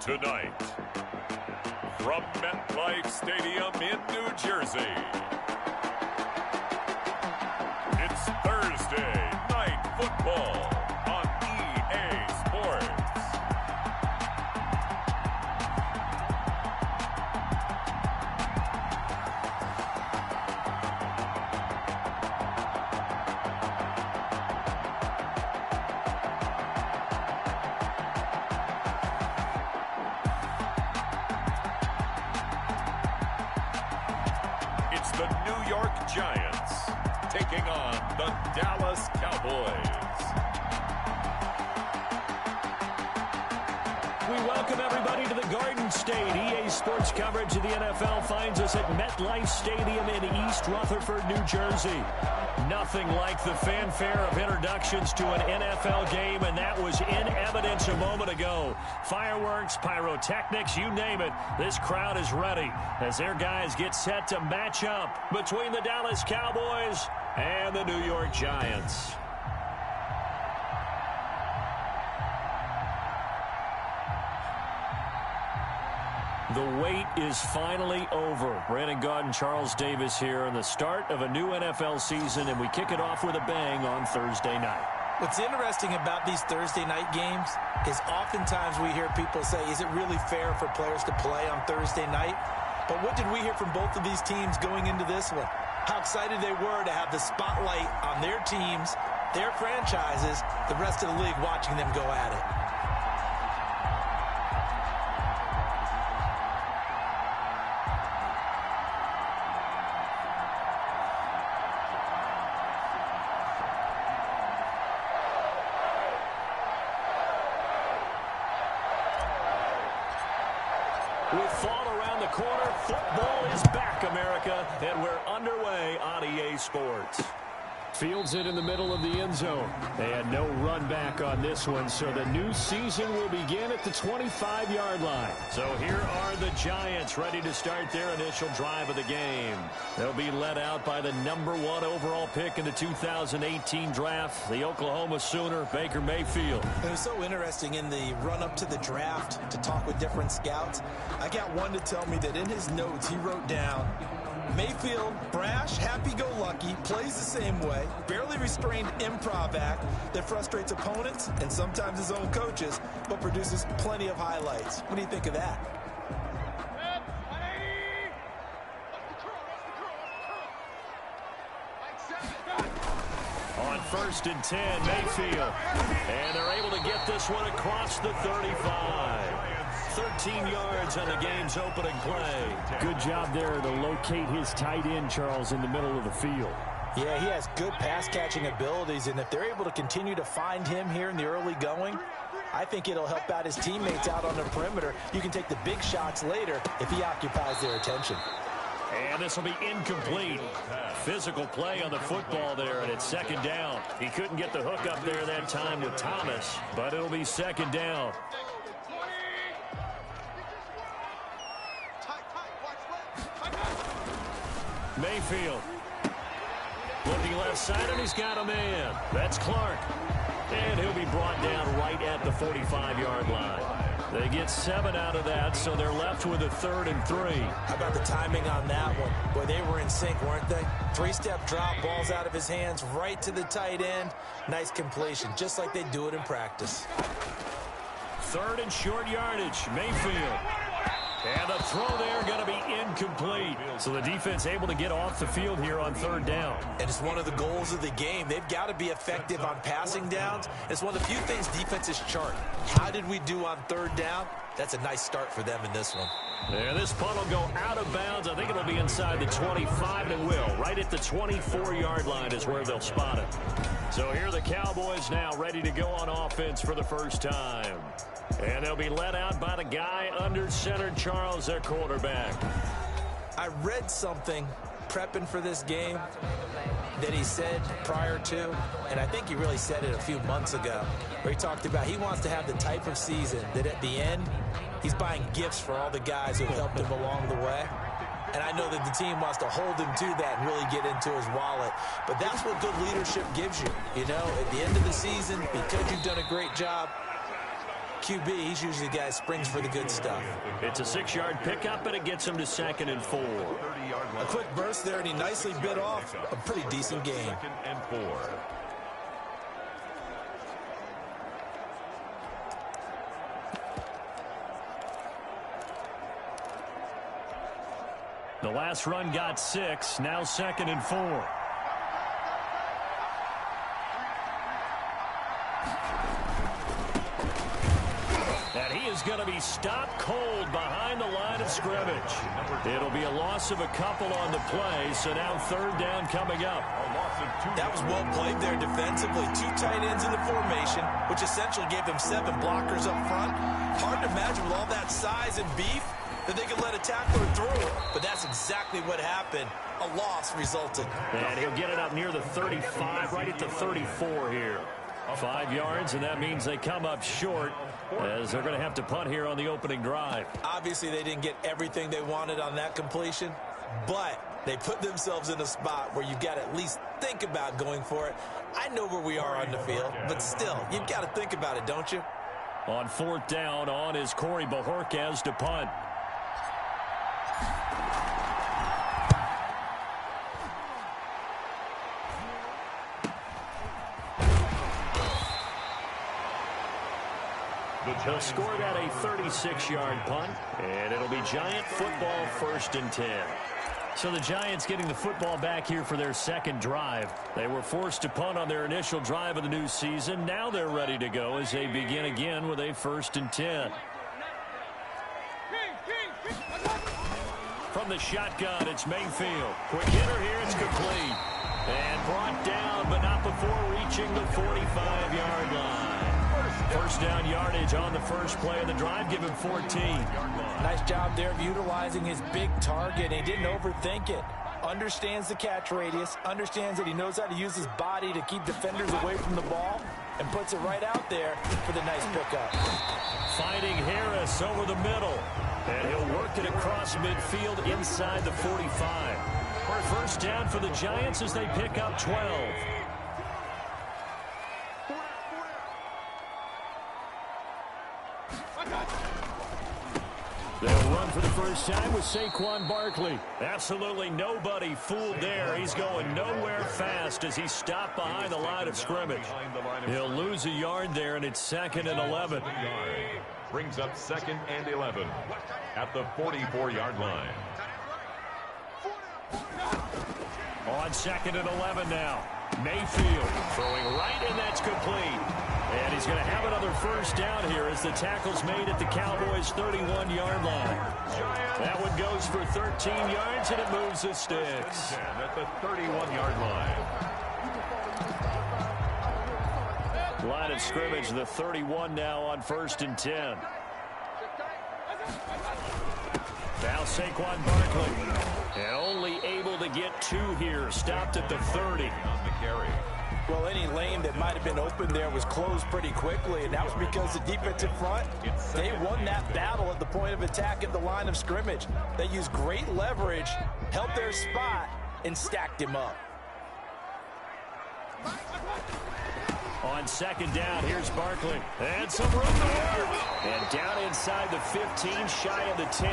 Tonight, from MetLife Stadium in New Jersey, it's Thursday Night Football on EA Sports. It's the New York Giants taking on the Dallas Cowboys. We welcome everybody to the Garden State. EA Sports coverage of the NFL finds us at MetLife Stadium in East Rutherford, New Jersey. Nothing like the fanfare of introductions to an NFL game, and that was in evidence a moment ago. Fireworks, pyrotechnics, you name it. This crowd is ready as their guys get set to match up between the Dallas Cowboys and the New York Giants. The wait is finally over. Brandon Gaudin, Charles Davis here, and the start of a new NFL season, and we kick it off with a bang on Thursday night. What's interesting about these Thursday night games is oftentimes we hear people say, is it really fair for players to play on Thursday night? But what did we hear from both of these teams going into this one? How excited they were to have the spotlight on their teams, their franchises, the rest of the league watching them go at it. With fall around the corner, football is back, America, and we're underway on EA Sports. Fields it in the middle of the end zone. They had no run back on this one, so the new season will begin at the 25-yard line. So here are the Giants ready to start their initial drive of the game. They'll be led out by the #1 overall pick in the 2018 draft, the Oklahoma Sooner, Baker Mayfield. It was so interesting in the run-up to the draft to talk with different scouts. I got one to tell me that in his notes he wrote down, Mayfield, brash, happy-go-lucky, plays the same way, barely restrained improv act that frustrates opponents and sometimes his own coaches, but produces plenty of highlights. What do you think of that? On 1st and 10, Mayfield. And they're able to get this one across the 35. 13 yards on the game's opening play. Good job there to locate his tight end, Charles, in the middle of the field. Yeah, he has good pass-catching abilities, and if they're able to continue to find him here in the early going, I think it'll help out his teammates out on the perimeter. You can take the big shots later if he occupies their attention. And this will be incomplete. Physical play on the football there, and it's second down. He couldn't get the hook up there that time with Thomas, but it'll be second down. Mayfield looking left side, and he's got a man. That's Clark. And he'll be brought down right at the 45-yard line. They get 7 out of that, so they're left with a 3rd and 3. How about the timing on that one? Boy, they were in sync, weren't they? 3-step drop, balls out of his hands, right to the tight end. Nice completion, just like they do it in practice. 3rd and short yardage, Mayfield. And the throw there going to be incomplete. So the defense able to get off the field here on 3rd down. And it's one of the goals of the game. They've got to be effective on passing downs. It's one of the few things defenses chart. How did we do on 3rd down? That's a nice start for them in this one. And this punt will go out of bounds. I think it'll be inside the 25, and it will. Right at the 24-yard line is where they'll spot it. So here are the Cowboys now ready to go on offense for the first time. And they'll be led out by the guy under center, Charles, their quarterback. I read something prepping for this game that he said prior to, and I think he really said it a few months ago, where he talked about he wants to have the type of season that at the end, he's buying gifts for all the guys who have helped him along the way. And I know that the team wants to hold him to that and really get into his wallet. But that's what good leadership gives you. You know, at the end of the season, because you've done a great job, QB, he's usually the guy that springs for the good stuff. It's a 6-yard pickup, and it gets him to 2nd and 4. A quick burst there, and he nicely bit off a pretty decent gain. 2nd and 4. The last run got 6, now 2nd and 4. And he is going to be stopped cold behind the line of scrimmage. It'll be a loss of a couple on the play, so now 3rd down coming up. That was well played there defensively. 2 tight ends in the formation, which essentially gave them 7 blockers up front. Hard to imagine with all that size and beef that they could let a tackler through. But that's exactly what happened. A loss resulted. And he'll get it up near the 35, right at the 34 here. 5 yards, and that means they come up short, as they're going to have to punt here on the opening drive. Obviously, they didn't get everything they wanted on that completion, but they put themselves in a spot where you've got to at least think about going for it. I know where we are on the field, but still, you've got to think about it, don't you? On 4th down, on is Corey Bojorquez to punt. They'll score that a 36-yard punt, and it'll be Giant football 1st and 10. So the Giants getting the football back here for their 2nd drive. They were forced to punt on their initial drive of the new season. Now they're ready to go as they begin again with a 1st and 10. From the shotgun, it's Mayfield. Quick hitter here, it's complete. And brought down, but not before reaching the 45-yard line. 1st down yardage on the first play of the drive. Give him 14. Nice job there of utilizing his big target. He didn't overthink it. Understands the catch radius. Understands that he knows how to use his body to keep defenders away from the ball. And puts it right out there for the nice pickup. Finding Harris over the middle. And he'll work it across midfield inside the 45. 1st down for the Giants as they pick up 12. They'll run for the first time with Saquon Barkley. Absolutely nobody fooled there. He's going nowhere fast as he stopped behind the line of scrimmage. He'll lose a yard there, and it's 2nd and 11. Brings up 2nd and 11 at the 44-yard line. On 2nd and 11 now. Mayfield throwing right, and that's complete. And he's going to have another 1st down here as the tackle's made at the Cowboys' 31-yard line. That one goes for 13 yards, and it moves the sticks. At the 31-yard line. Line of scrimmage, the 31 now on 1st and 10. Now Saquon Barkley. And only able to get 2 here. Stopped at the 30. On the carry. Well, any lane that might have been open there was closed pretty quickly, and that was because the defensive front, they won that battle at the point of attack at the line of scrimmage. They used great leverage, held their spot, and stacked him up. On 2nd down, here's Barkley. And some room to work. And down inside the 15, shy of the 10.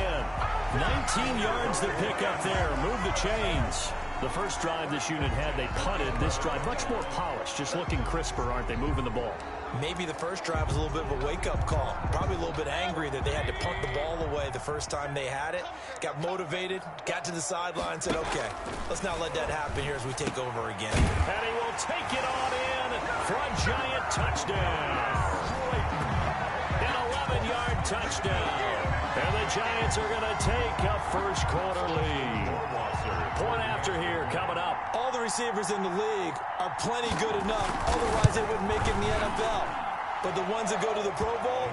19 yards to pick up there. Move the chains. The first drive this unit had, they punted. This drive, much more polished, just looking crisper, aren't they, moving the ball? Maybe the first drive was a little bit of a wake-up call. Probably a little bit angry that they had to punt the ball away the first time they had it. Got motivated, got to the sideline, said, okay, let's not let that happen here as we take over again. And he will take it on in for a Giant touchdown. An 11-yard touchdown. And the Giants are going to take a first quarter lead. Point after here coming up. All the receivers in the league are plenty good enough. Otherwise, they wouldn't make it in the NFL. But the ones that go to the Pro Bowl,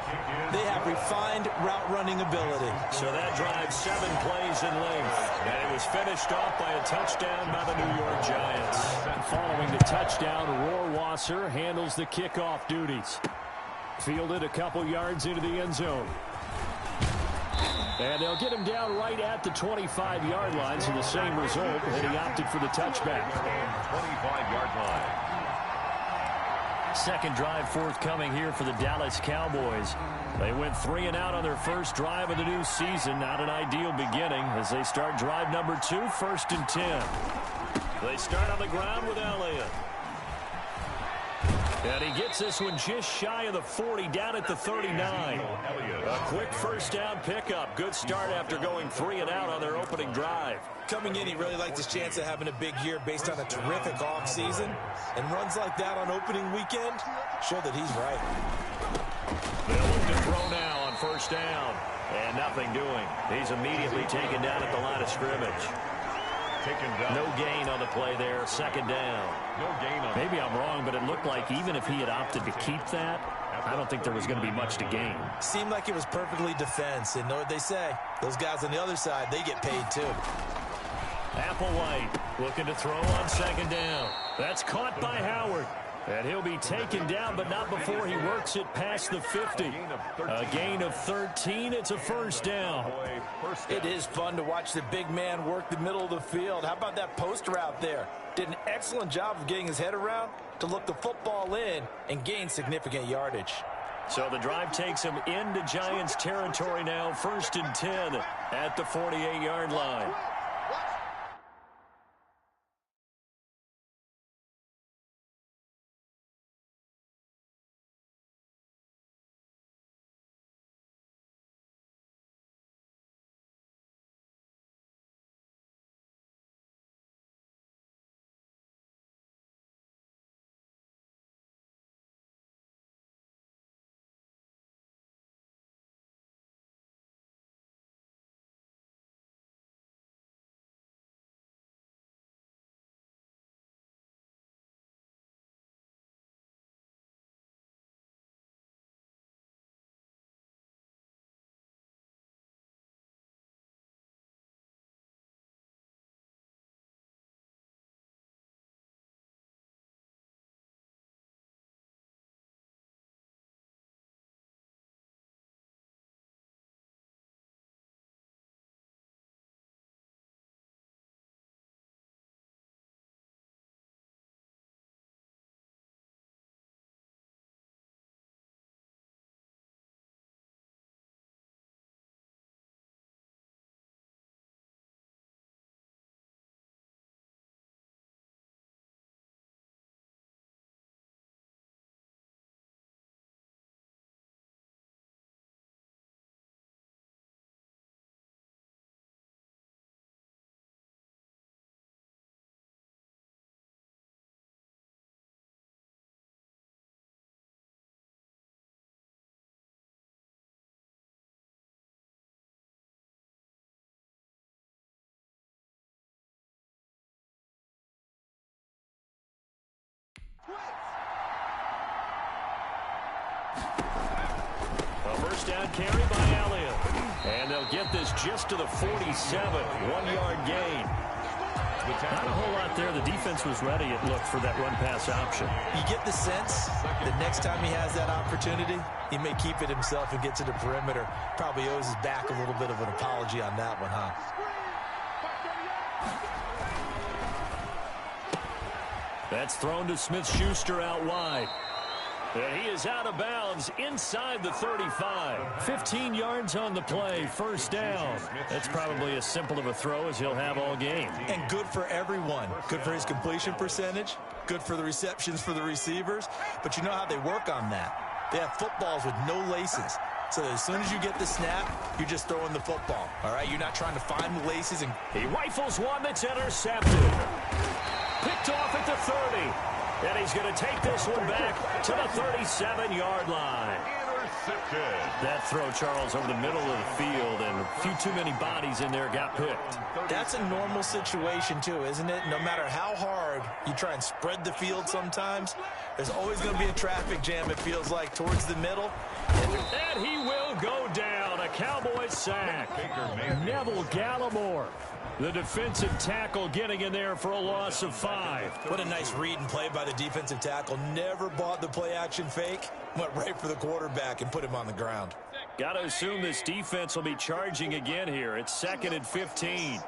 they have refined route running ability. So that drive 7 plays in length. And it was finished off by a touchdown by the New York Giants. Following the touchdown, Rohrwasser handles the kickoff duties. Fielded a couple yards into the end zone. And they'll get him down right at the 25-yard line, so the same result, and he opted for the touchback. 25-yard line. Second drive forthcoming here for the Dallas Cowboys. They went 3 and out on their first drive of the new season. Not an ideal beginning as they start drive number 2, 1st and 10. They start on the ground with Elliott. And he gets this one just shy of the 40, down at the 39. A quick first down pickup. Good start after going 3 and out on their opening drive. Coming in, he really liked his chance of having a big year based on a terrific offseason. And runs like that on opening weekend show that he's right. They'll look to throw now on first down. And nothing doing. He's immediately taken down at the line of scrimmage. No gain on the play there. Second down. No gain on. Maybe I'm wrong, but it looked like even if he had opted to keep that, I don't think there was going to be much to gain. Seemed like it was perfectly defense. And know what they say? Those guys on the other side, they get paid too. Applewhite looking to throw on second down. That's caught by Howard. And he'll be taken down, but not before he works it past the 50. A gain of 13. It's a first down. It is fun to watch the big man work the middle of the field. How about that poster out there? Did an excellent job of getting his head around to look the football in and gain significant yardage. So the drive takes him into Giants territory now. 1st and 10 at the 48-yard line. A first down carry by Elliott. And they'll get this just to the 47. 1-yard gain. Not a whole lot there. The defense was ready, it looked, for that run-pass option. You get the sense that next time he has that opportunity, he may keep it himself and get to the perimeter. Probably owes his back a little bit of an apology on that one, huh? That's thrown to Smith-Schuster out wide. And he is out of bounds inside the 35. 15 yards on the play, first down. That's probably as simple of a throw as he'll have all game. And good for everyone. Good for his completion percentage. Good for the receptions for the receivers. But you know how they work on that. They have footballs with no laces. So as soon as you get the snap, you're just throwing the football. All right, you're not trying to find the laces. And he rifles one that's intercepted. Picked off at the 30. And he's going to take this one back to the 37-yard line. That throw, Charles, over the middle of the field, and a few too many bodies in there got picked. That's a normal situation, too, isn't it? No matter how hard you try and spread the field sometimes, there's always going to be a traffic jam, it feels like, towards the middle. And he will go down. A Cowboys sack. Neville Gallimore, the defensive tackle, getting in there for a loss of 5. What a nice read and play by the defensive tackle. Never bought the play-action fake. Went right for the quarterback and put him on the ground. Got to assume this defense will be charging again here. It's 2nd and 15.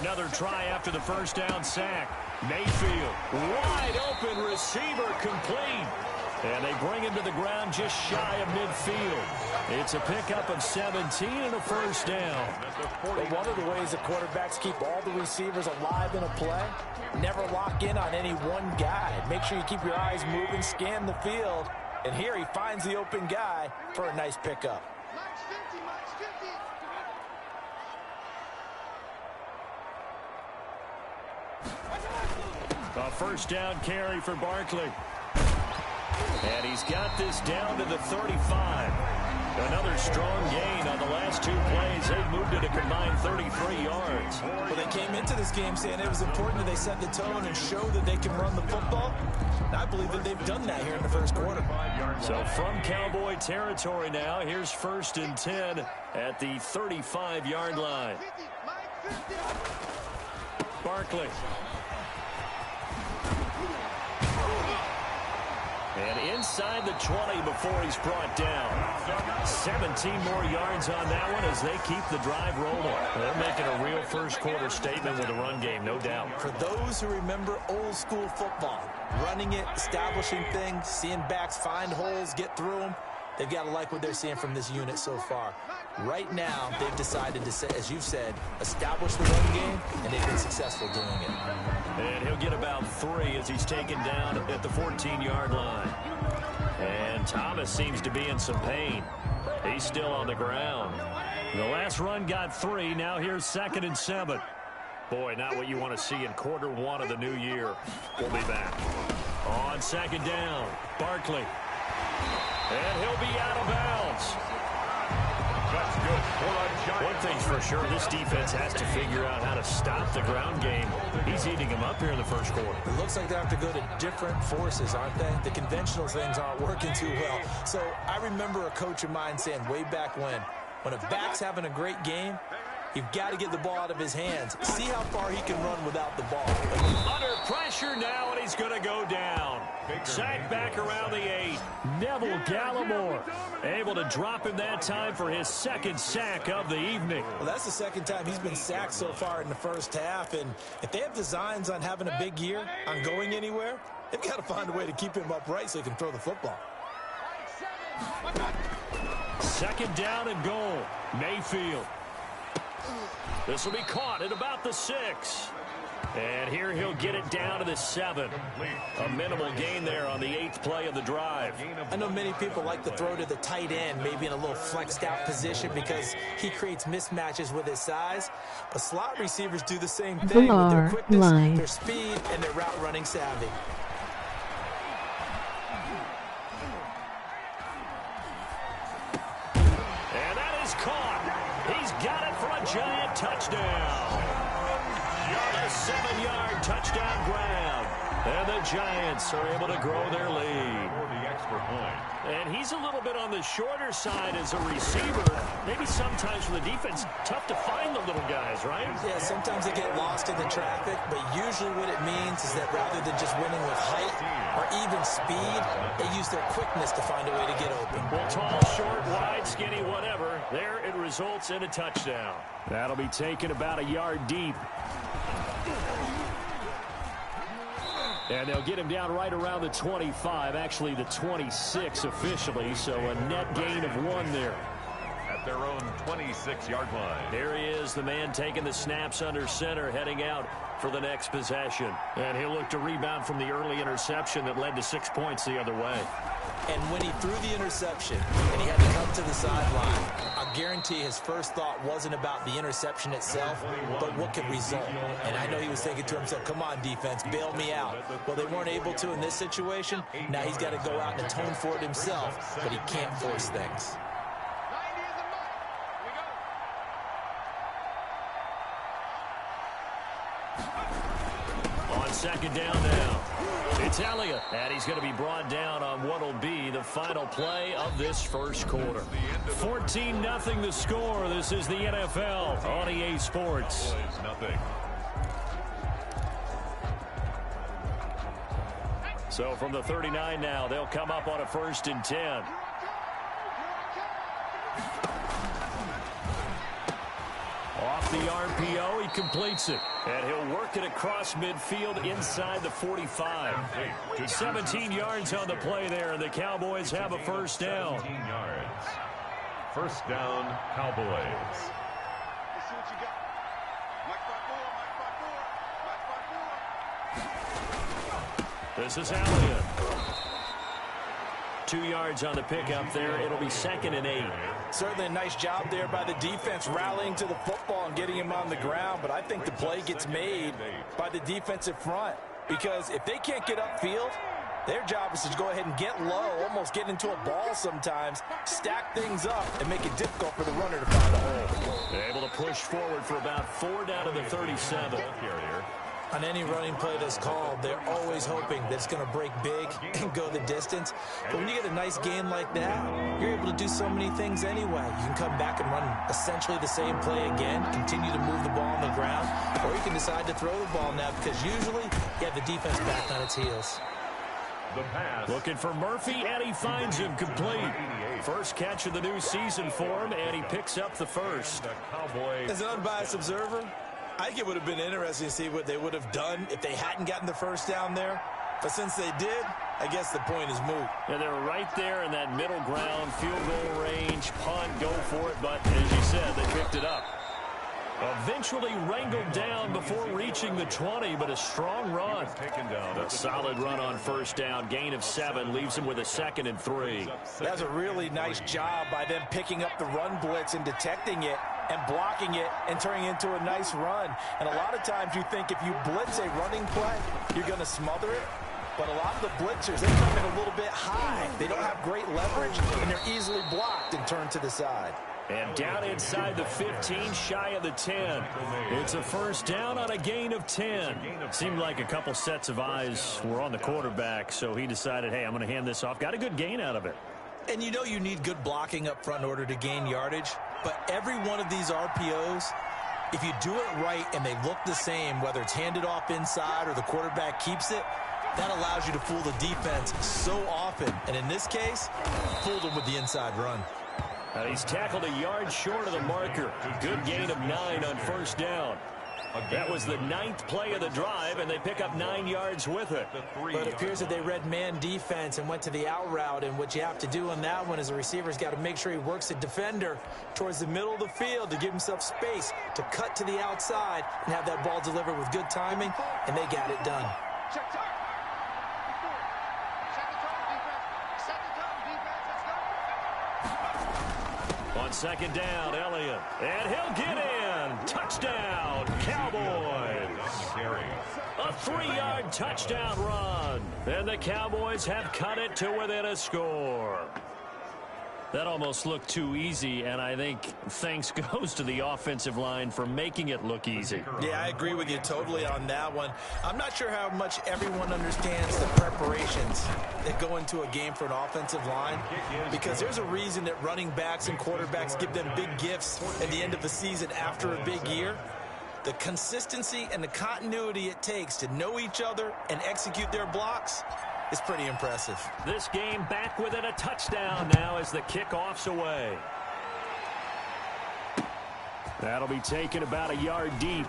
Another try after the first down sack. Mayfield, wide open receiver, complete. And they bring him to the ground just shy of midfield. It's a pickup of 17 and a first down. But one of the ways that quarterbacks keep all the receivers alive in a play, never lock in on any one guy. Make sure you keep your eyes moving, scan the field. And here he finds the open guy for a nice pickup. A first down carry for Barkley. And he's got this down to the 35. Another strong gain on the last two plays. They've moved it a combined 33 yards. Well, they came into this game saying it was important that they set the tone and show that they can run the football. And I believe that they've done that here in the first quarter. So from Cowboy territory now, here's 1st and 10 at the 35-yard line. Barkley. And inside the 20 before he's brought down. 17 more yards on that one as they keep the drive rolling. They're making a real first-quarter statement with the run game, no doubt. For those who remember old-school football, running it, establishing things, seeing backs find holes, get through them, they've got to like what they're seeing from this unit so far. Right now, they've decided to, as you've said, establish the run game, and they've been successful doing it. And he'll get about 3 as he's taken down at the 14-yard line. And Thomas seems to be in some pain. He's still on the ground. The last run got 3. Now here's 2nd and 7. Boy, not what you want to see in quarter 1 of the new year. We'll be back. On 2nd down, Barkley. And he'll be out of bounds. That's good for a Giants. One thing's for sure, this defense has to figure out how to stop the ground game. He's eating them up here in the first quarter. It looks like they have to go to different forces, aren't they? The conventional things aren't working too well. So I remember a coach of mine saying way back when a back's having a great game, you've got to get the ball out of his hands. See how far he can run without the ball. Under pressure now, and he's going to go down. Sacked back around the 8. Neville Gallimore able to drop him that time for his 2nd sack of the evening. Well, that's the 2nd time he's been sacked so far in the first half. And if they have designs on having a big year, on going anywhere, they've got to find a way to keep him upright so he can throw the football. 2nd down and goal. Mayfield. This will be caught at about the 6. And here he'll get it down to the 7. A minimal gain there on the 8th play of the drive. I know many people like to throw to the tight end, maybe in a little flexed out position because he creates mismatches with his size. But slot receivers do the same thing with their quickness, their speed, and their route running savvy. And that is caught. He's got it for a Giant touchdown. A 7-yard touchdown grab. And the Giants are able to grow their lead. And he's a little bit on the shorter side as a receiver. Maybe sometimes for the defense, tough to find the little guys, right? Yeah, sometimes they get lost in the traffic, but usually what it means is that rather than just winning with height or even speed, they use their quickness to find a way to get open. Well, tall, short, wide, skinny, whatever. There it results in a touchdown. That'll be taken about a yard deep. And they'll get him down right around the 25, actually the 26 officially, so a net gain of 1 there. At their own 26-yard line. There he is, the man taking the snaps under center, heading out for the next possession. And he'll look to rebound from the early interception that led to 6 points the other way. And when he threw the interception and he had to come to the sideline, I guarantee his first thought wasn't about the interception itself, but what could result. And I know he was thinking to himself, come on, defense, bail me out. Well, they weren't able to in this situation. Now he's got to go out and atone for it himself, but he can't force things. On 2nd down now, it's Elliott, and he's going to be brought down on what will be the final play of this first quarter. 14-0 the score. This is the NFL on EA Sports. So from the 39 now, they'll come up on a 1st and 10. Off the RPO, he completes it. And he'll work it across midfield inside the 45. 17 yards on the play there, and the Cowboys have a first down. 17 yards. First down, Cowboys. This is Elliott. 2 yards on the pickup there. It'll be 2nd and 8. Certainly a nice job there by the defense rallying to the football and getting him on the ground, but I think the play gets made by the defensive front, because if they can't get upfield, their job is to go ahead and get low, almost get into a ball sometimes, stack things up, and make it difficult for the runner to find a hole. Able to push forward for about 4 down to the 37. On any running play that's called, they're always hoping that it's going to break big and go the distance. But when you get a nice gain like that, you're able to do so many things anyway. You can come back and run essentially the same play again, continue to move the ball on the ground, or you can decide to throw the ball now, because usually you have the defense back on its heels. Looking for Murphy, and he finds him complete. First catch of the new season for him, and he picks up the first. As an unbiased observer, I think it would have been interesting to see what they would have done if they hadn't gotten the first down there. But since they did, I guess the point is moot. Yeah, they're right there in that middle ground, field goal range, punt, go for it. But as you said, they picked it up. Eventually wrangled down before reaching the 20, but a strong run. A solid run on first down. Gain of 7 leaves him with a 2nd and 3. That's a really nice job by them picking up the run blitz and detecting it and blocking it and turning it into a nice run. And a lot of times you think if you blitz a running play, you're going to smother it. But a lot of the blitzers, they come in a little bit high. They don't have great leverage, and they're easily blocked and turned to the side. And down inside the 15, shy of the 10. It's a first down on a gain of 10. Seemed like a couple sets of eyes were on the quarterback, so he decided, hey, I'm going to hand this off. Got a good gain out of it. And you know you need good blocking up front in order to gain yardage, but every one of these RPOs, if you do it right and they look the same, whether it's handed off inside or the quarterback keeps it, that allows you to fool the defense so often. And in this case, fooled them with the inside run. He's tackled a yard short of the marker. Good gain of 9 on first down. That was the 9th play of the drive, and they pick up 9 yards with it. But it appears that they read man defense and went to the out route, and what you have to do on that one is the receiver's got to make sure he works the defender towards the middle of the field to give himself space to cut to the outside and have that ball delivered with good timing, and they got it done. On second down, Elliott. And he'll get in. Touchdown, Cowboys. A 3-yard touchdown run. And the Cowboys have cut it to within a score. That almost looked too easy, and I think thanks goes to the offensive line for making it look easy. Yeah, I agree with you totally on that one. I'm not sure how much everyone understands the preparations that go into a game for an offensive line, because there's a reason that running backs and quarterbacks give them big gifts at the end of the season after a big year. The consistency and the continuity it takes to know each other and execute their blocks is pretty impressive. This game back within a touchdown now as the kickoff's away. That'll be taken about a yard deep.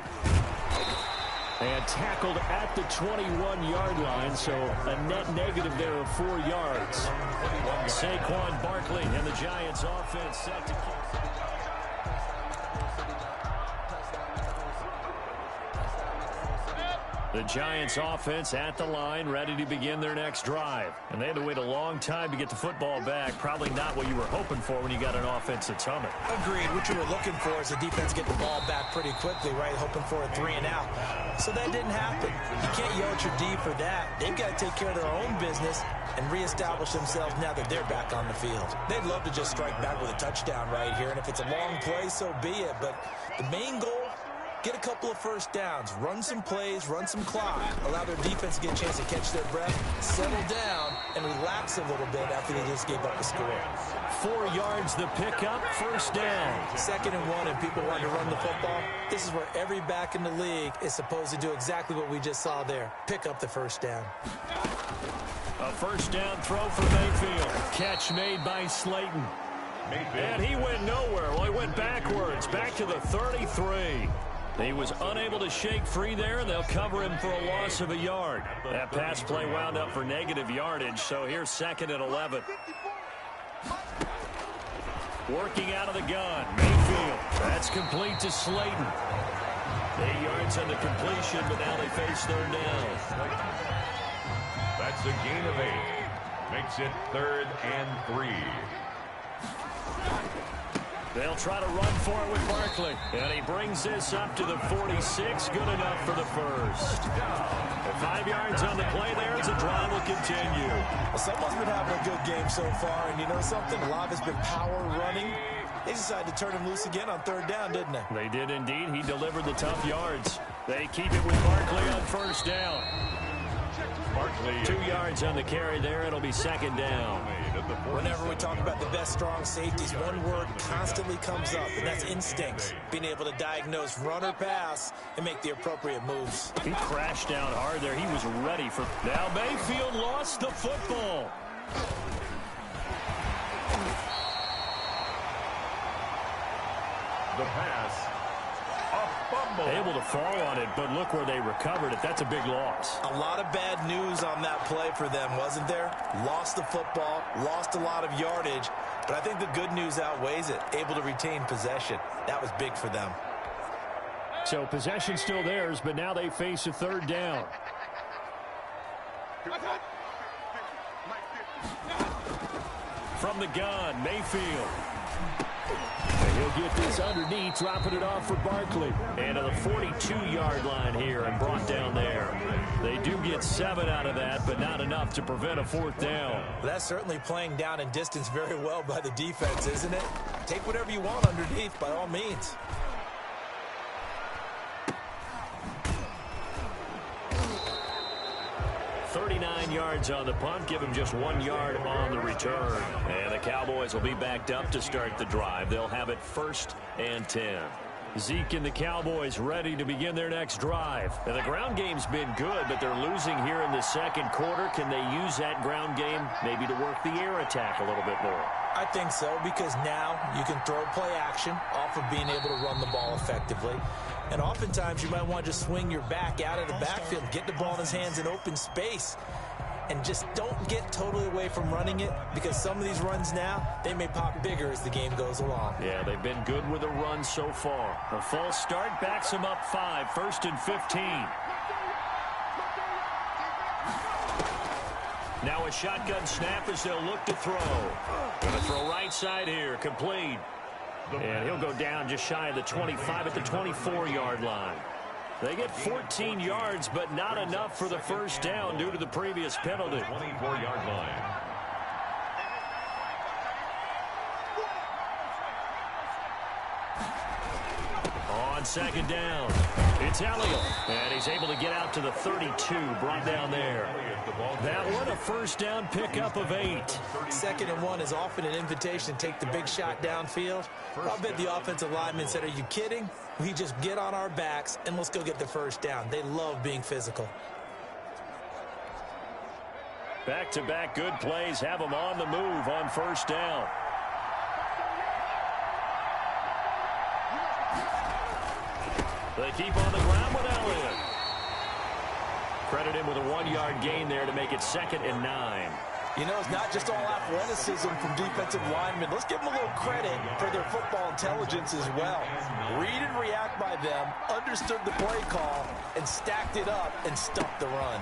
And tackled at the 21-yard line, so a net negative there of 4 yards. Saquon Barkley and the Giants offense set to kick. The Giants offense at the line, ready to begin their next drive. And they had to wait a long time to get the football back. Probably not what you were hoping for when you got an offense that's humming. Agreed. What you were looking for is the defense getting the ball back pretty quickly, right? Hoping for a 3 and out. So that didn't happen. You can't yell at your D for that. They've got to take care of their own business and reestablish themselves now that they're back on the field. They'd love to just strike back with a touchdown right here. And if it's a long play, so be it. But the main goal, get a couple of first downs, run some plays, run some clock, allow their defense to get a chance to catch their breath, settle down, and relax a little bit after they just gave up a score. 4 yards the pickup, first down. 2nd and 1, and people want to run the football. This is where every back in the league is supposed to do exactly what we just saw there. Pick up the first down. A first down throw for Mayfield. Catch made by Slayton. And he went nowhere. Well, he went backwards, back to the 33. He was unable to shake free there, and they'll cover him for a loss of a yard. That pass play wound up for negative yardage, so here's 2nd and 11. Working out of the gun, Mayfield. That's complete to Slayton. 8 yards on the completion, but now they face 3rd down. That's a gain of 8. Makes it 3rd and 3. They'll try to run for it with Barkley. And he brings this up to the 46. Good enough for the first. 5 yards on the play there as the drive will continue. Well, someone's been having a good game so far. And you know something? A lot has been power running. They decided to turn him loose again on 3rd down, didn't they? They did indeed. He delivered the tough yards. They keep it with Barkley on 1st down. Barkley. 2 yards on the carry there. It'll be 2nd down. Whenever we talk about the best strong safeties, one word constantly comes up, and that's instincts. Being able to diagnose run or pass and make the appropriate moves. He crashed down hard there. He was ready for... Now Mayfield lost the football. The pass. A fumble. Able to fall on it, but look where they recovered it. That's a big loss. A lot of bad news on that play for them, wasn't there? Lost the football, lost a lot of yardage, but I think the good news outweighs it. Able to retain possession. That was big for them. So possession still theirs, but now they face a 3rd down. From the gun, Mayfield. And he'll get this underneath, dropping it off for Barkley. And to the 42-yard line here and brought down there. They do get 7 out of that, but not enough to prevent a 4th down. Well, that's certainly playing down in distance very well by the defense, isn't it? Take whatever you want underneath, by all means. Yards on the punt, give him just 1 yard on the return. And the Cowboys will be backed up to start the drive. They'll have it 1st and 10. Zeke and the Cowboys ready to begin their next drive. And the ground game's been good, but they're losing here in the 2nd quarter. Can they use that ground game maybe to work the air attack a little bit more? I think so, because now you can throw play action off of being able to run the ball effectively. And oftentimes you might want to just swing your back out of the backfield, get the ball in his hands in open space. And just don't get totally away from running it, because some of these runs now, they may pop bigger as the game goes along. Yeah, they've been good with a run so far. A false start backs them up 5, 1st and 15. Now a shotgun snap as they'll look to throw. Going to throw right side here, complete. And he'll go down just shy of the 25 at the 24-yard line. They get 14 yards, but not enough for the 1st down due to the previous penalty. 24-yard line. On 2nd down, it's Elliott. And he's able to get out to the 32, brought down there. That one, a 1st down pickup of 8. 2nd and 1 is often an invitation to take the big shot downfield. I'll bet the offensive lineman said, are you kidding? We just get on our backs and let's go get the 1st down. They love being physical. Back-to-back good plays have them on the move on 1st down. They keep on the ground with Elliott. Credit him with a 1-yard gain there to make it 2nd and 9. You know, it's not just all athleticism from defensive linemen. Let's give them a little credit for their football intelligence as well. Read and react by them, understood the play call, and stacked it up and stuffed the run.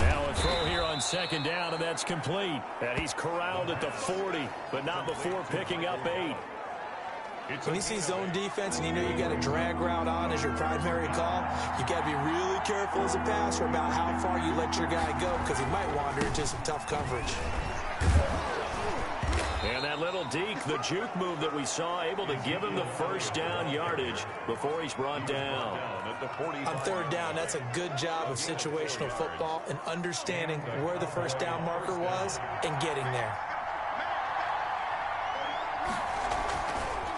Now a throw here on 2nd down, and that's complete. And he's corralled at the 40, but not before picking up 8. When you see zone defense and you know you got a drag route on as your primary call, you got to be really careful as a passer about how far you let your guy go, because he might wander into some tough coverage. And that little deke, the juke move that we saw, able to give him the 1st down yardage before he's brought down. On 3rd down, that's a good job of situational football and understanding where the 1st down marker was and getting there.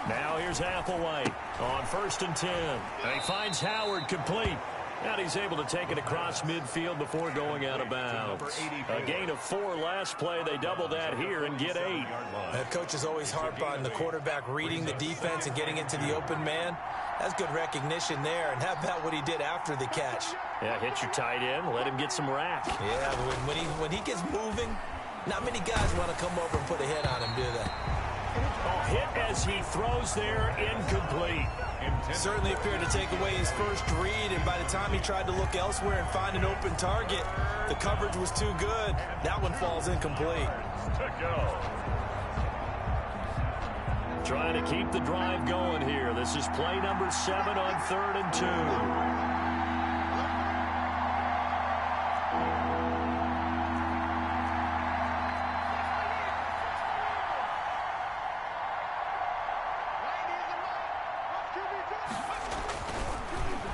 Now here's Applewhite on 1st and 10. And he finds Howard complete. And he's able to take it across midfield before going out of bounds. A gain of 4 last play. They double that here and get 8. Coaches always harp on the quarterback reading the defense and getting into the open man. That's good recognition there. And how about what he did after the catch? Yeah, hit your tight end. Let him get some rack. Yeah, but when he gets moving, not many guys want to come over and put a hit on him, do they? A hit as he throws there, incomplete. Certainly appeared to take away his first read, and by the time he tried to look elsewhere and find an open target, the coverage was too good. That one falls incomplete. Trying to keep the drive going here. This is play number 7 on 3rd and 2.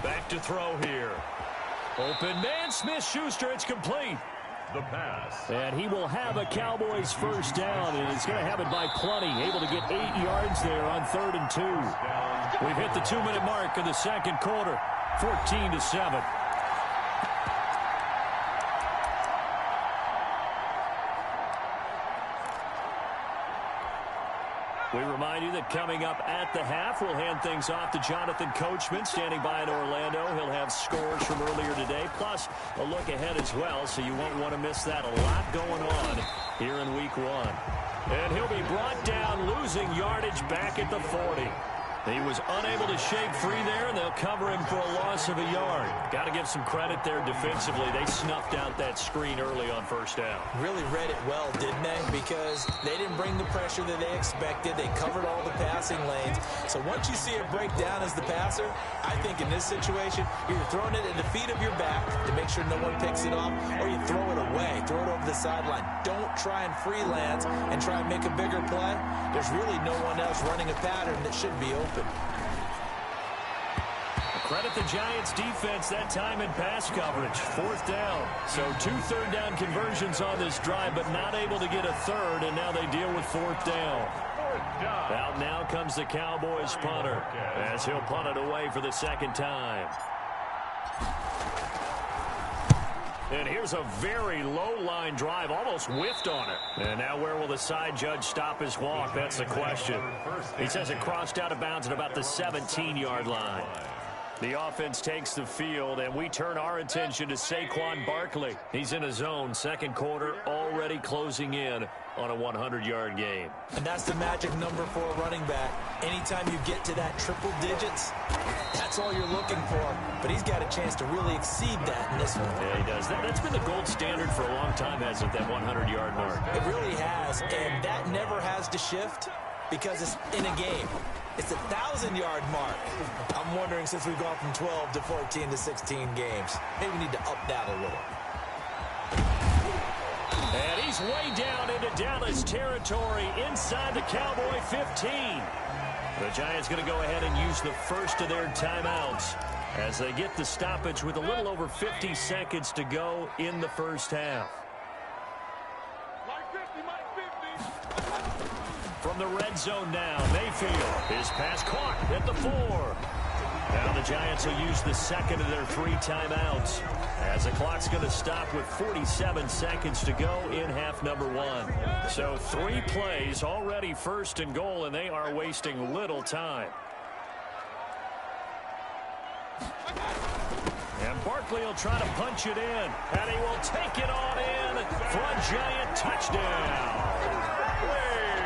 Back to throw here. Open man, Smith-Schuster, it's complete. The pass. And he will have a Cowboys first down, and he's going to have it by plenty. Able to get 8 yards there on 3rd and 2. We've hit the 2-minute mark in the second quarter, 14-7. We remind you that coming up at the half, we'll hand things off to Jonathan Coachman, standing by in Orlando. He'll have scores from earlier today, plus a look ahead as well, so you won't want to miss that. A lot going on here in Week 1. And he'll be brought down, losing yardage back at the 40. He was unable to shake free there, and they'll cover him for a loss of a yard. Got to give some credit there defensively. They snuffed out that screen early on first down. Really read it well, didn't they? Because they didn't bring the pressure that they expected. They covered all the passing lanes. So once you see it break down as the passer, I think in this situation, you're throwing it at the feet of your back to make sure no one picks it off, or you throw it away, throw it over the sideline. Don't try and freelance and try and make a bigger play. There's really no one else running a pattern that should be open. Credit the Giants defense that time in pass coverage. 4th down. So 2 third-down conversions on this drive, but not able to get a third, and now they deal with 4th down. Out now comes the Cowboys punter as he'll punt it away for the second time. And here's a very low-line drive, almost whiffed on it. And now where will the side judge stop his walk? That's the question. He says it crossed out of bounds at about the 17-yard line. The offense takes the field, and we turn our attention to Saquon Barkley. He's in a zone, second quarter, already closing in on a 100-yard game. And that's the magic number for a running back. Anytime you get to that triple digits, that's all you're looking for. But he's got a chance to really exceed that in this one. Yeah, he does. That's been the gold standard for a long time, hasn't it, that 100-yard mark? It really has, and that never has to shift because it's in a game. It's a 1,000-yard mark. I'm wondering, since we've gone from 12 to 14 to 16 games, maybe we need to up that a little. And he's way down into Dallas territory inside the Cowboy 15. The Giants going to go ahead and use the first of their timeouts as they get the stoppage with a little over 50 seconds to go in the first half. From the red zone now, Mayfield. His pass caught at the 4. Now the Giants will use the second of their 3 timeouts as the clock's going to stop with 47 seconds to go in half number 1. So 3 plays already 1st and goal, and they are wasting little time. And Barkley will try to punch it in, and he will take it on in for a Giant touchdown.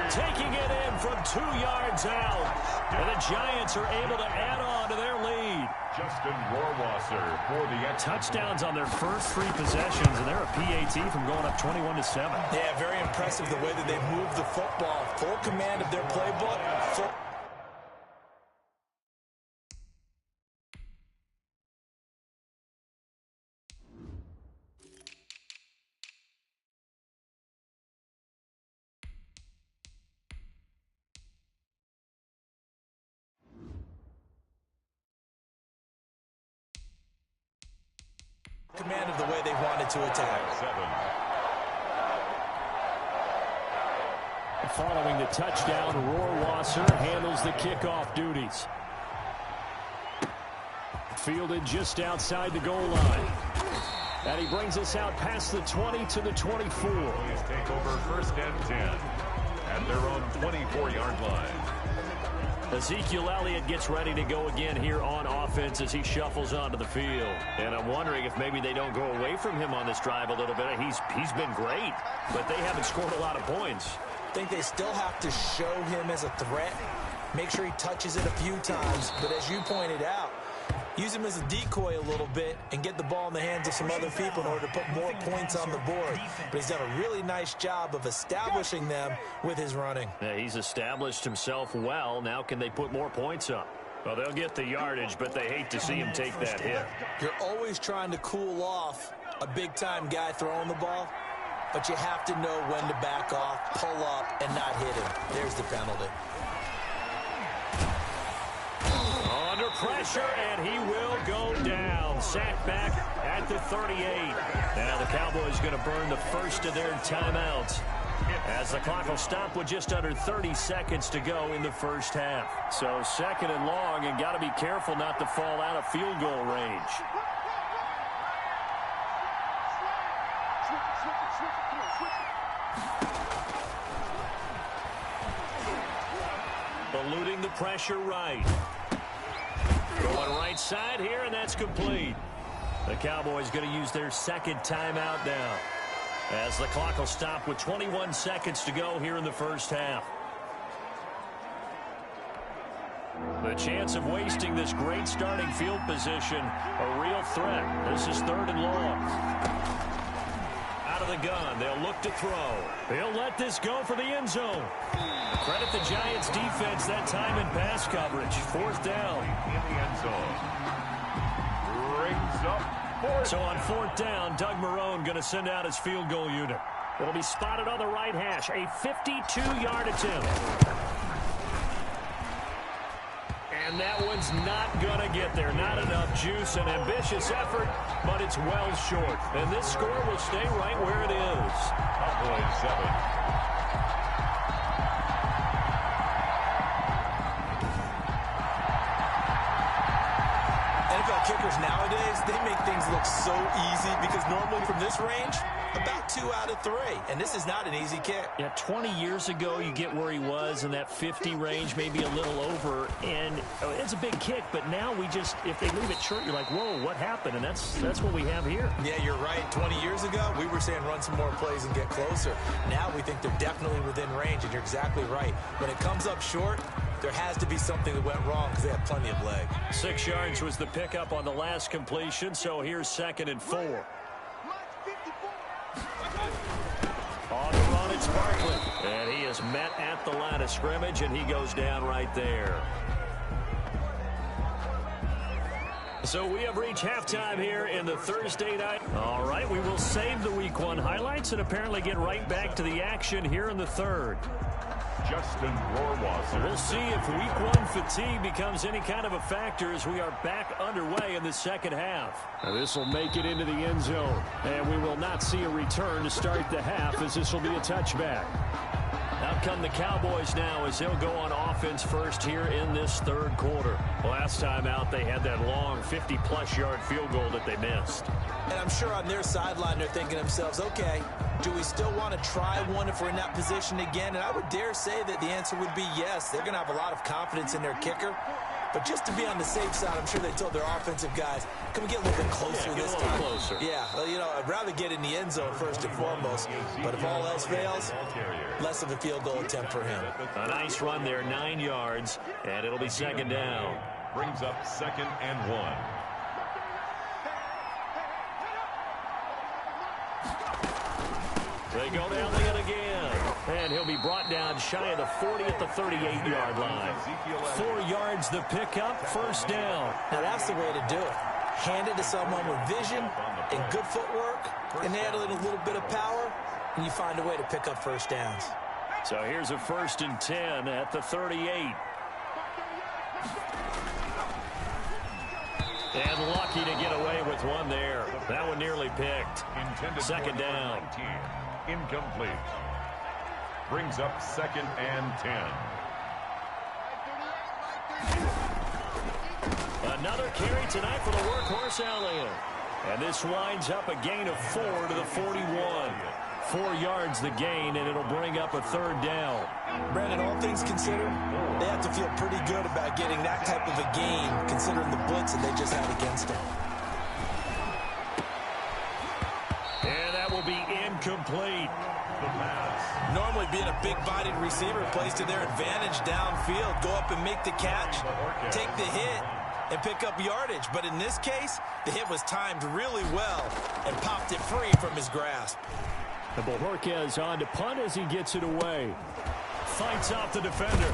Taking it in from 2 yards out. And the Giants are able to add on to their lead. Justin Rohrwasser for the touchdowns on their first 3 possessions, and they're a PAT from going up 21-7. Yeah, very impressive the way that they moved the football. Full command of their playbook. Command of the way they wanted to attack. Following the touchdown, Rohrwasser handles the kickoff duties. Fielded just outside the goal line. And he brings us out past the 20 to the 24. Please take over 1st and 10 at their own 24-yard line. Ezekiel Elliott gets ready to go again here on offense as he shuffles onto the field. And I'm wondering if maybe they don't go away from him on this drive a little bit. He's been great, but they haven't scored a lot of points. I think they still have to show him as a threat. Make sure he touches it a few times. But as you pointed out, use him as a decoy a little bit and get the ball in the hands of some other people in order to put more points on the board. But he's done a really nice job of establishing them with his running. Yeah, he's established himself well. Now can they put more points up? Well, they'll get the yardage, but they hate to see him take that hit. You're always trying to cool off a big-time guy throwing the ball, but you have to know when to back off, pull up, and not hit him. There's the penalty. Under pressure, and he will go down. Sacked back at the 38. Now the Cowboys going to burn the first of their timeouts as the clock will stop with just under 30 seconds to go in the first half. So 2nd and long, and got to be careful not to fall out of field goal range. Eluding the pressure right. Going right side here, and that's complete. The Cowboys going to use their 2nd timeout now as the clock will stop with 21 seconds to go here in the first half. The chance of wasting this great starting field position, a real threat. This is 3rd and long. Out of the gun, they'll look to throw. They'll let this go for the end zone. Credit the Giants defense that time in pass coverage. 4th down. In the end zone. Brings up 4th. So on 4th down, Doug Marrone going to send out his field goal unit. It'll be spotted on the right hash. A 52-yard attempt. And that one's not going to get there. Not enough juice. An ambitious effort, but it's well short. And this score will stay right where it is. Cowboys 7. NFL kickers nowadays, they make things look so easy because normally from this range, about 2 out of 3. And this is not an easy kick. Yeah, 20 years ago, you get where he was in that 50 range, maybe a little over. And it's a big kick, but now we just, if they leave it short, you're like, whoa, what happened? And that's what we have here. Yeah, you're right. 20 years ago, we were saying run some more plays and get closer. Now we think they're definitely within range, and you're exactly right. When it comes up short, there has to be something that went wrong because they have plenty of leg. 6 yards was the pickup on the last completion, so here's 2nd and 4. On the run, it's Barkley. And he is met at the line of scrimmage, and he goes down right there. So we have reached halftime here in the Thursday night. All right, we will save the Week 1 highlights and apparently get right back to the action here in the 3rd. Justin Rohrwasser. We'll see if Week 1 fatigue becomes any kind of a factor as we are back underway in the 2nd half. Now this will make it into the end zone, and we will not see a return to start the half as this will be a touchback. Out come the Cowboys now as they'll go on offense first here in this 3rd quarter. Last time out, they had that long 50-plus yard field goal that they missed. And I'm sure on their sideline they're thinking to themselves, okay, do we still want to try one if we're in that position again? And I would dare say that the answer would be yes. They're going to have a lot of confidence in their kicker. But just to be on the safe side, I'm sure they told their offensive guys, can we get a little bit closer this time? Closer. Yeah, well, you know, I'd rather get in the end zone first and foremost. But if all else fails, less of a field goal attempt for him. A nice run there, 9 yards, and it'll be 2nd down. Brings up 2nd and 1. They go down the end again. And he'll be brought down shy of the 40 at the 38-yard line. 4 yards the pickup, 1st down. Now that's the way to do it. Hand it to someone with vision and good footwork, and add in a little bit of power, and you find a way to pick up 1st downs. So here's a 1st and 10 at the 38. And lucky to get away with one there. That one nearly picked. 2nd down. Incomplete. Brings up 2nd and 10. Another carry tonight for the workhorse Elliott. And this winds up a gain of 4 to the 41. 4 yards the gain, and it'll bring up a third down. Brandon, all things considered, they have to feel pretty good about getting that type of a gain, considering the blitz that they just had against them. And that will be incomplete. Normally being a big-bodied receiver plays to their advantage downfield. Go up and make the catch, take the hit, and pick up yardage. But in this case, the hit was timed really well and popped it free from his grasp. The Bojorquez on to punt as he gets it away. Fights off the defender.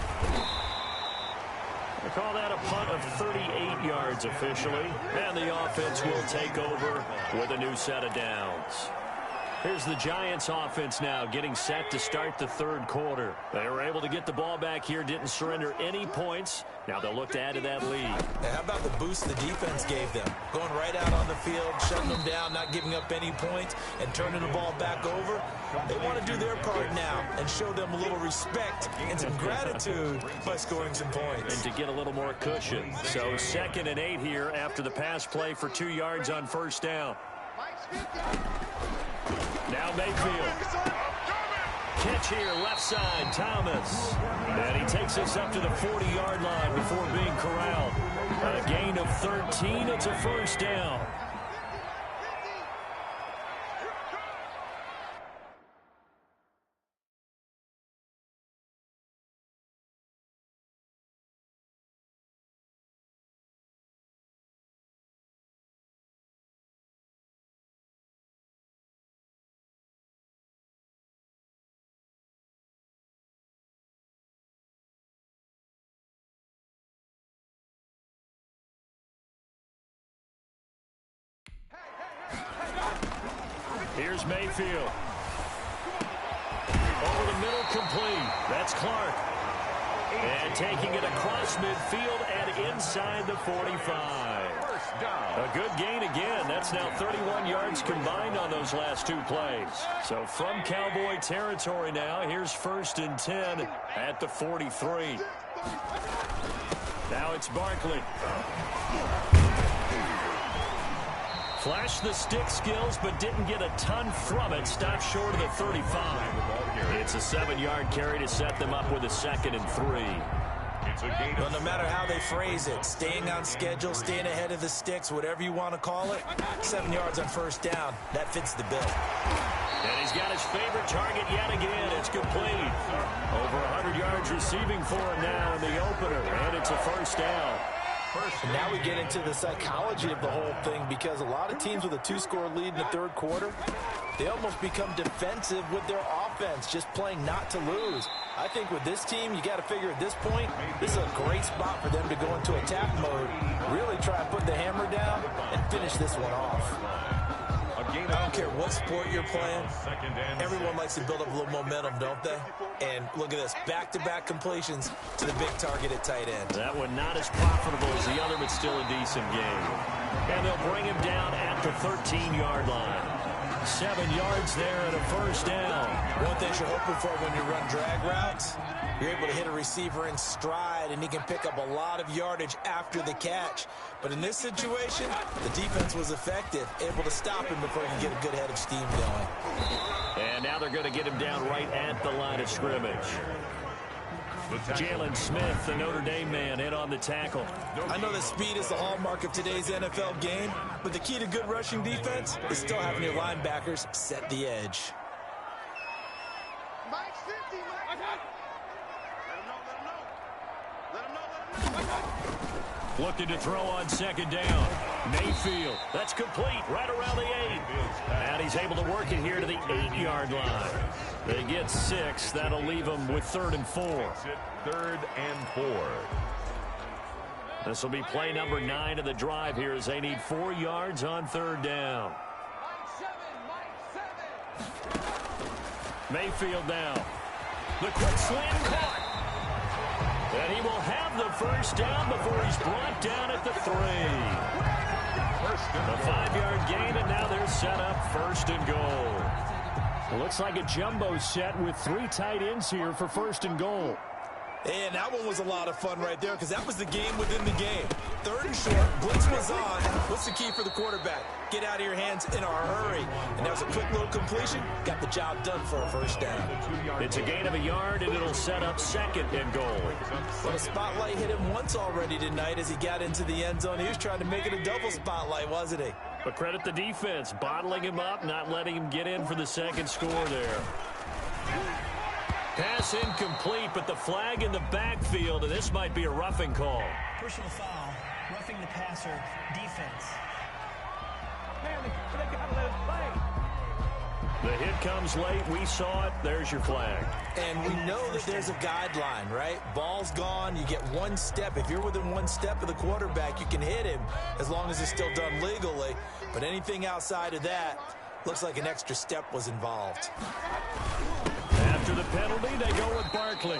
They call that a punt of 38 yards officially. And the offense will take over with a new set of downs. Here's the Giants offense now getting set to start the third quarter. They were able to get the ball back here, didn't surrender any points. Now they'll look to add to that lead. Now, how about the boost the defense gave them? Going right out on the field, shutting them down, not giving up any points, and turning the ball back over. They want to do their part now and show them a little respect and some gratitude by scoring some points. And to get a little more cushion. So 2nd and 8 here after the pass play for 2 yards on first down. Now Mayfield. Catch here, left side, Thomas. And he takes us up to the 40-yard line before being corralled. A gain of 13, it's a first down. Here's Mayfield. Over the middle, complete. That's Clark. And taking it across midfield and inside the 45. A good gain again. That's now 31 yards combined on those last 2 plays. So from Cowboy territory now, here's 1st and 10 at the 43. Now it's Barkley. Flashed the stick skills, but didn't get a ton from it. Stopped short of the 35. It's a 7-yard carry to set them up with a 2nd and 3. Well, no matter how they phrase it, staying on schedule, staying ahead of the sticks, whatever you want to call it, 7 yards on first down, that fits the bill. And he's got his favorite target yet again. It's complete. Over 100 yards receiving for him now in the opener, and it's a first down. And now we get into the psychology of the whole thing, because a lot of teams with a 2-score lead in the third quarter, they almost become defensive with their offense, just playing not to lose. I think with this team, you got to figure at this point, this is a great spot for them to go into attack mode, really try and put the hammer down and finish this one off. I don't care what sport you're playing, everyone likes to build up a little momentum, don't they? And look at this, back-to-back completions to the big target at tight end. That one not as profitable as the other, but still a decent game. And they'll bring him down at the 13-yard line. 7 yards there and a first down. One thing you're hoping for when you run drag routes, you're able to hit a receiver in stride, and he can pick up a lot of yardage after the catch. But in this situation, the defense was effective, able to stop him before he can get a good head of steam going. And now they're going to get him down right at the line of scrimmage. Jalen Smith, the Notre Dame man, in on the tackle. I know that speed is the hallmark of today's NFL game, but the key to good rushing defense is still having your linebackers set the edge. Looking to throw on 2nd down. Mayfield, that's complete, right around the 8. And he's able to work it here to the 8-yard line. They get 6. That'll leave them with 3rd and 4. 3rd and 4. This will be play number 9 of the drive here as they need 4 yards on 3rd down. Mayfield now. The quick slant caught. And he will have the first down before he's brought down at the 3. A 5-yard gain, and now they're set up 1st and goal. Looks like a jumbo set with 3 tight ends here for 1st and goal. And that one was a lot of fun right there because that was the game within the game. 3rd and short, blitz was on. What's the key for the quarterback? Get out of your hands in a hurry. And that was a quick little completion. Got the job done for a first down. It's a gain of a yard, and it'll set up 2nd and goal. Well, the spotlight hit him once already tonight as he got into the end zone. He was trying to make it a double spotlight, wasn't he? But credit the defense, bottling him up, not letting him get in for the 2nd score there. Pass incomplete, but the flag in the backfield, and this might be a roughing call. Personal foul, roughing the passer, defense. The hit comes late. We saw it. There's your flag. And we know that there's a guideline, right? Ball's gone. You get 1 step. If you're within 1 step of the quarterback, you can hit him as long as it's still done legally. But anything outside of that, looks like an extra step was involved. After the penalty, they go with Barkley.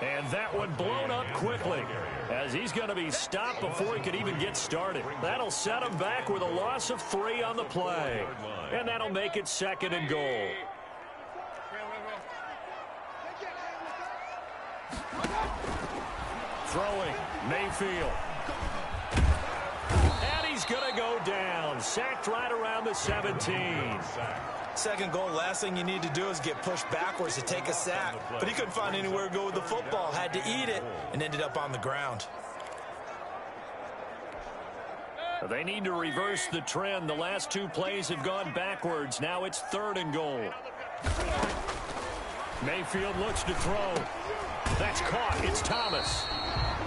And that one blown up quickly as he's going to be stopped before he could even get started. That'll set him back with a loss of 3 on the play. And that'll make it 2nd and goal. Throwing, Mayfield. And he's going to go down. Sacked right around the 17. 2nd goal, last thing you need to do is get pushed backwards to take a sack. But he couldn't find anywhere to go with the football. Had to eat it and ended up on the ground. They need to reverse the trend. The last 2 plays have gone backwards. Now it's 3rd and goal. Mayfield looks to throw. That's caught. It's Thomas.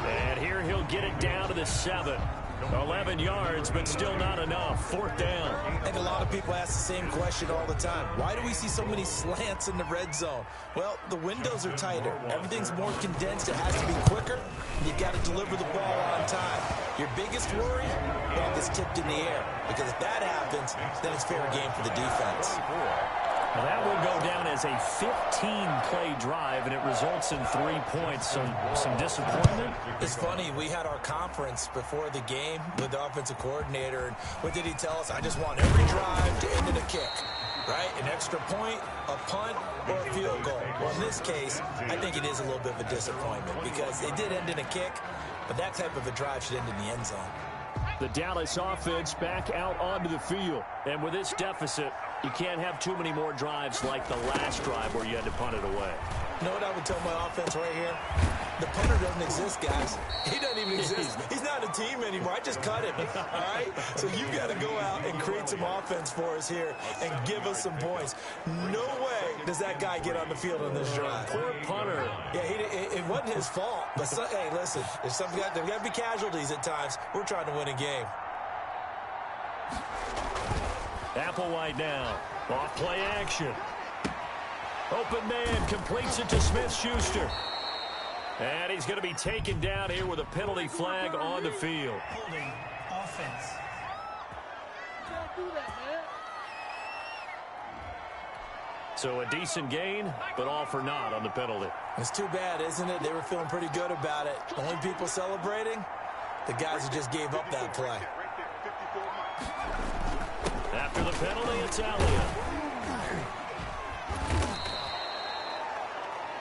And here he'll get it down to the 7. 11 yards, but still not enough. 4th down. I think a lot of people ask the same question all the time. Why do we see so many slants in the red zone? Well, the windows are tighter. Everything's more condensed. It has to be quicker. And you've got to deliver the ball on time. Your biggest worry? Ball gets tipped in the air. Because if that happens, then it's fair game for the defense. Now that will go down as a 15-play drive, and it results in 3 points. Some disappointment. It's funny, we had our conference before the game with the offensive coordinator, and what did he tell us? I just want every drive to end in a kick, right? An extra point, a punt, or a field goal. Well, in this case, I think it is a little bit of a disappointment because it did end in a kick, but that type of a drive should end in the end zone. The Dallas offense back out onto the field. And with this deficit, you can't have too many more drives like the last drive where you had to punt it away. You know what I would tell my offense right here? The punter doesn't exist, guys. He doesn't even exist. He's not a team anymore. I just cut him, all right? So you've got to go out and create some offense for us here and give us some points. No way does that guy get on the field on this drive. Poor punter. Yeah, it wasn't his fault. But, hey, listen, there's got to be casualties at times. We're trying to win a game. Applewhite now. Off play action. Open man completes it to Smith-Schuster. And he's going to be taken down here with a penalty flag on the field. Holding offense. So a decent gain, but all for naught on the penalty. It's too bad, isn't it? They were feeling pretty good about it. Only people celebrating, the guys who just gave up that play. After the penalty, it's Elliott.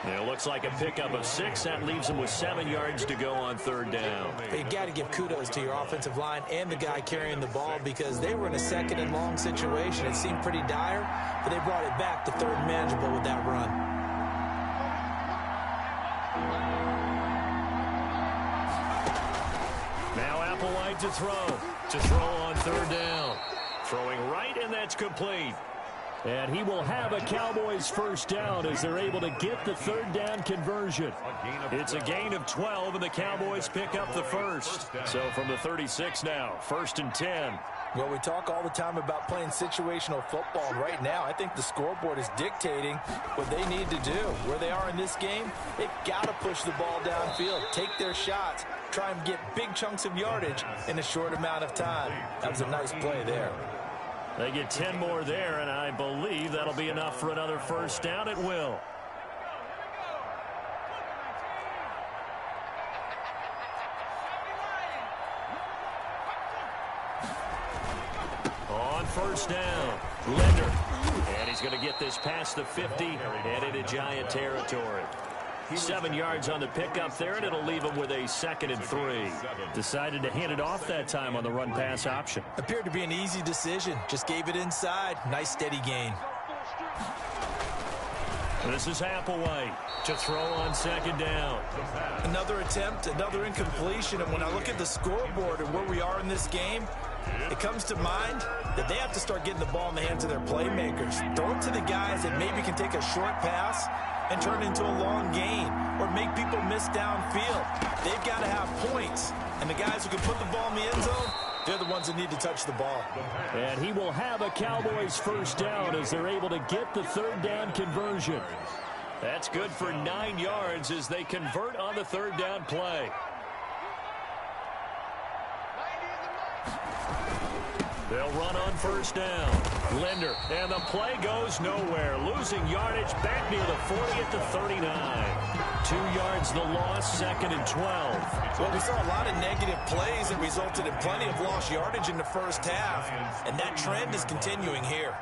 And it looks like a pickup of 6. That leaves him with 7 yards to go on 3rd down. But you got to give kudos to your offensive line and the guy carrying the ball because they were in a 2nd and long situation. It seemed pretty dire, but they brought it back to 3rd and manageable with that run. Now Applewhite to throw on 3rd down. Throwing right, and that's complete. And he will have a Cowboys first down as they're able to get the 3rd down conversion. It's a gain of 12, and the Cowboys pick up the first. So from the 36 now, 1st and 10. Well, we talk all the time about playing situational football. Right now, I think the scoreboard is dictating what they need to do. Where they are in this game, they've got to push the ball downfield, take their shots, try and get big chunks of yardage in a short amount of time. That was a nice play there. They get 10 more there, and I believe that'll be enough for another first down. It will. On 1st down, Linder. And he's going to get this past the 50 and into Giant territory. 7 yards on the pickup there, and it'll leave him with a 2nd and 3. Decided to hand it off that time on the run-pass option. Appeared to be an easy decision. Just gave it inside. Nice steady gain. This is Applewhite to throw on 2nd down. Another attempt, another incompletion. And when I look at the scoreboard and where we are in this game, it comes to mind that they have to start getting the ball in the hands of their playmakers. Throw it to the guys that maybe can take a short pass and turn it into a long gain or make people miss downfield. They've got to have points. And the guys who can put the ball in the end zone, they're the ones that need to touch the ball. And he will have a Cowboys 1st down as they're able to get the 3rd down conversion. That's good for 9 yards as they convert on the 3rd down play. They'll run on 1st down. Linder, and the play goes nowhere. Losing yardage back near the 40 at the 39. 2 yards the loss, 2nd and 12. Well, we saw a lot of negative plays that resulted in plenty of lost yardage in the first half, and that trend is continuing here.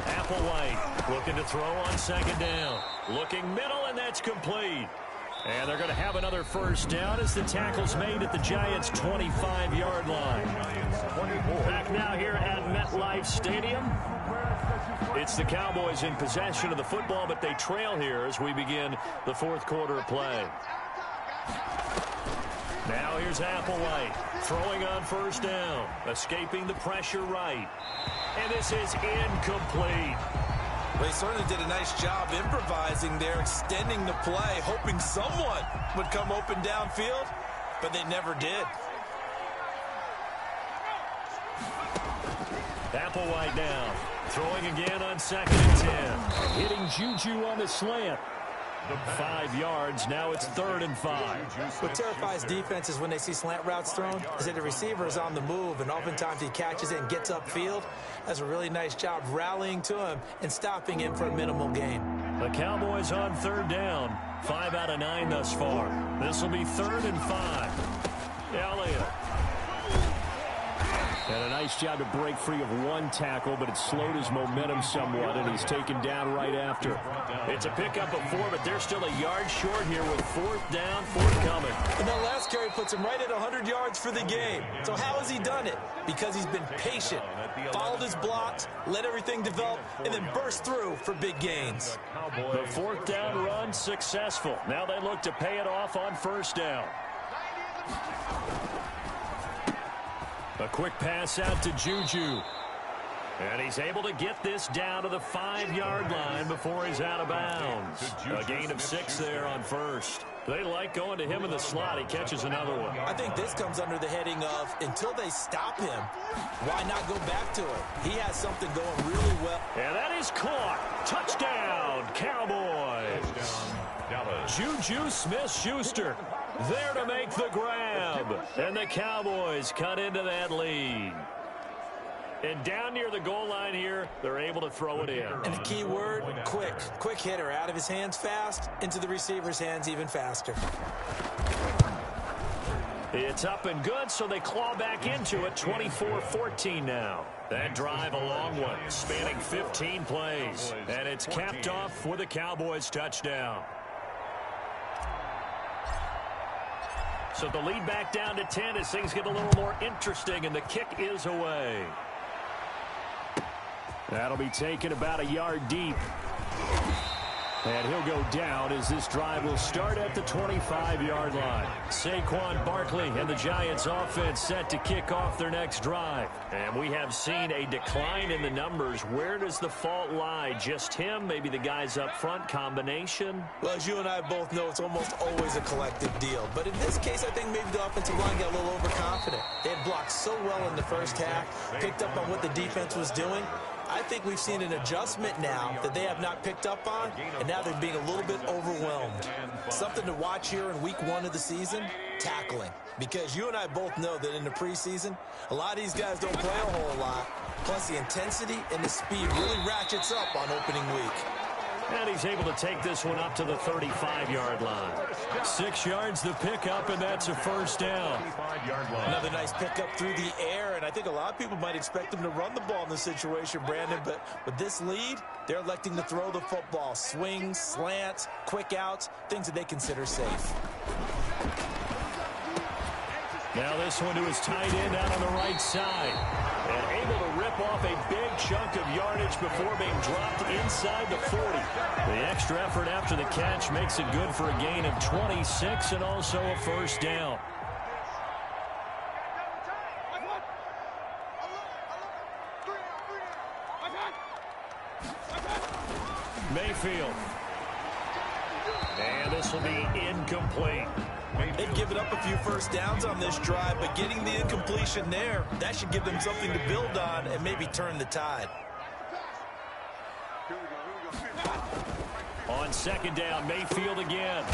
Applewhite looking to throw on 2nd down. Looking middle, and that's complete. And they're going to have another 1st down as the tackle's made at the Giants' 25-yard line. Back now here at MetLife Stadium. It's the Cowboys in possession of the football, but they trail here as we begin the 4th quarter of play. Now here's Applewhite throwing on 1st down, escaping the pressure right. And this is incomplete. Well, he certainly did a nice job improvising there, extending the play, hoping someone would come open downfield, but they never did. Applewhite now, throwing again on 2nd and 10. Hitting Juju on the slant. 5 yards, now it's 3rd and 5. What terrifies defenses when they see slant routes thrown is that the receiver is on the move, and oftentimes he catches it and gets upfield. Does a really nice job rallying to him and stopping him for a minimal gain. The Cowboys on 3rd down. 5 out of 9 thus far. This will be 3rd and 5. Elliott. And a nice job to break free of one tackle, but it slowed his momentum somewhat, and he's taken down right after. It's a pickup of 4, but they're still a yard short here with 4th down, 4th coming. And that last carry puts him right at 100 yards for the game. So how has he done it? Because he's been patient, followed his blocks, let everything develop, and then burst through for big gains. The 4th down run successful. Now they look to pay it off on 1st down. A quick pass out to Juju. And he's able to get this down to the 5-yard line before he's out of bounds. A gain of 6 there on 1st. They like going to him in the slot. He catches another one. I think this comes under the heading of, until they stop him, why not go back to it? He has something going really well. And that is caught. Touchdown, Cowboys. Juju Smith-Schuster there to make the grab. And the Cowboys cut into that lead. And down near the goal line here, they're able to throw it in. And the key word, quick. Quick hitter, out of his hands fast, into the receiver's hands even faster. It's up and good, so they claw back into it, 24-14 now. That drive a long one, spanning 15 plays. And it's capped off with a Cowboys touchdown. So the lead back down to 10 as things get a little more interesting, and the kick is away. That'll be taken about a yard deep. And he'll go down as this drive will start at the 25-yard line. Saquon Barkley and the Giants offense set to kick off their next drive. And we have seen a decline in the numbers. Where does the fault lie? Just him? Maybe the guys up front? Combination? Well, as you and I both know, it's almost always a collective deal. But in this case, I think maybe the offensive line got a little overconfident. They had blocked so well in the first half, picked up on what the defense was doing. I think we've seen an adjustment now that they have not picked up on, and now they're being a little bit overwhelmed. Something to watch here in week 1 of the season, tackling. Because you and I both know that in the preseason, a lot of these guys don't play a whole lot. Plus, the intensity and the speed really ratchets up on opening week. And he's able to take this one up to the 35-yard line. 6 yards the pickup, and that's a first down. Another nice pickup through the air, and I think a lot of people might expect him to run the ball in this situation, Brandon, but with this lead, they're electing to throw the football. Swings, slants, quick outs, things that they consider safe. Now this one to his tight end out on the right side. And able to rip off a big chunk of yardage before being dropped inside the 40. The extra effort after the catch makes it good for a gain of 26 and also a first down. Mayfield. And this will be incomplete. They've given up a few first downs on this drive, but getting the incompletion there, that should give them something to build on and maybe turn the tide. On second down, Mayfield again.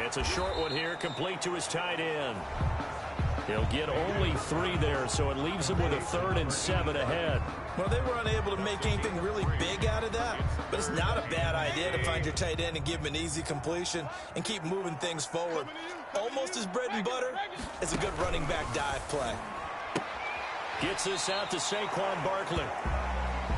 It's a short one here, complete to his tight end. He'll get only 3 there, so it leaves him with a 3rd and 7 ahead. Well, they were unable to make anything really big out of that, but it's not a bad idea to find your tight end and give him an easy completion and keep moving things forward. Almost as bread and butter as a good running back dive play. Gets this out to Saquon Barkley.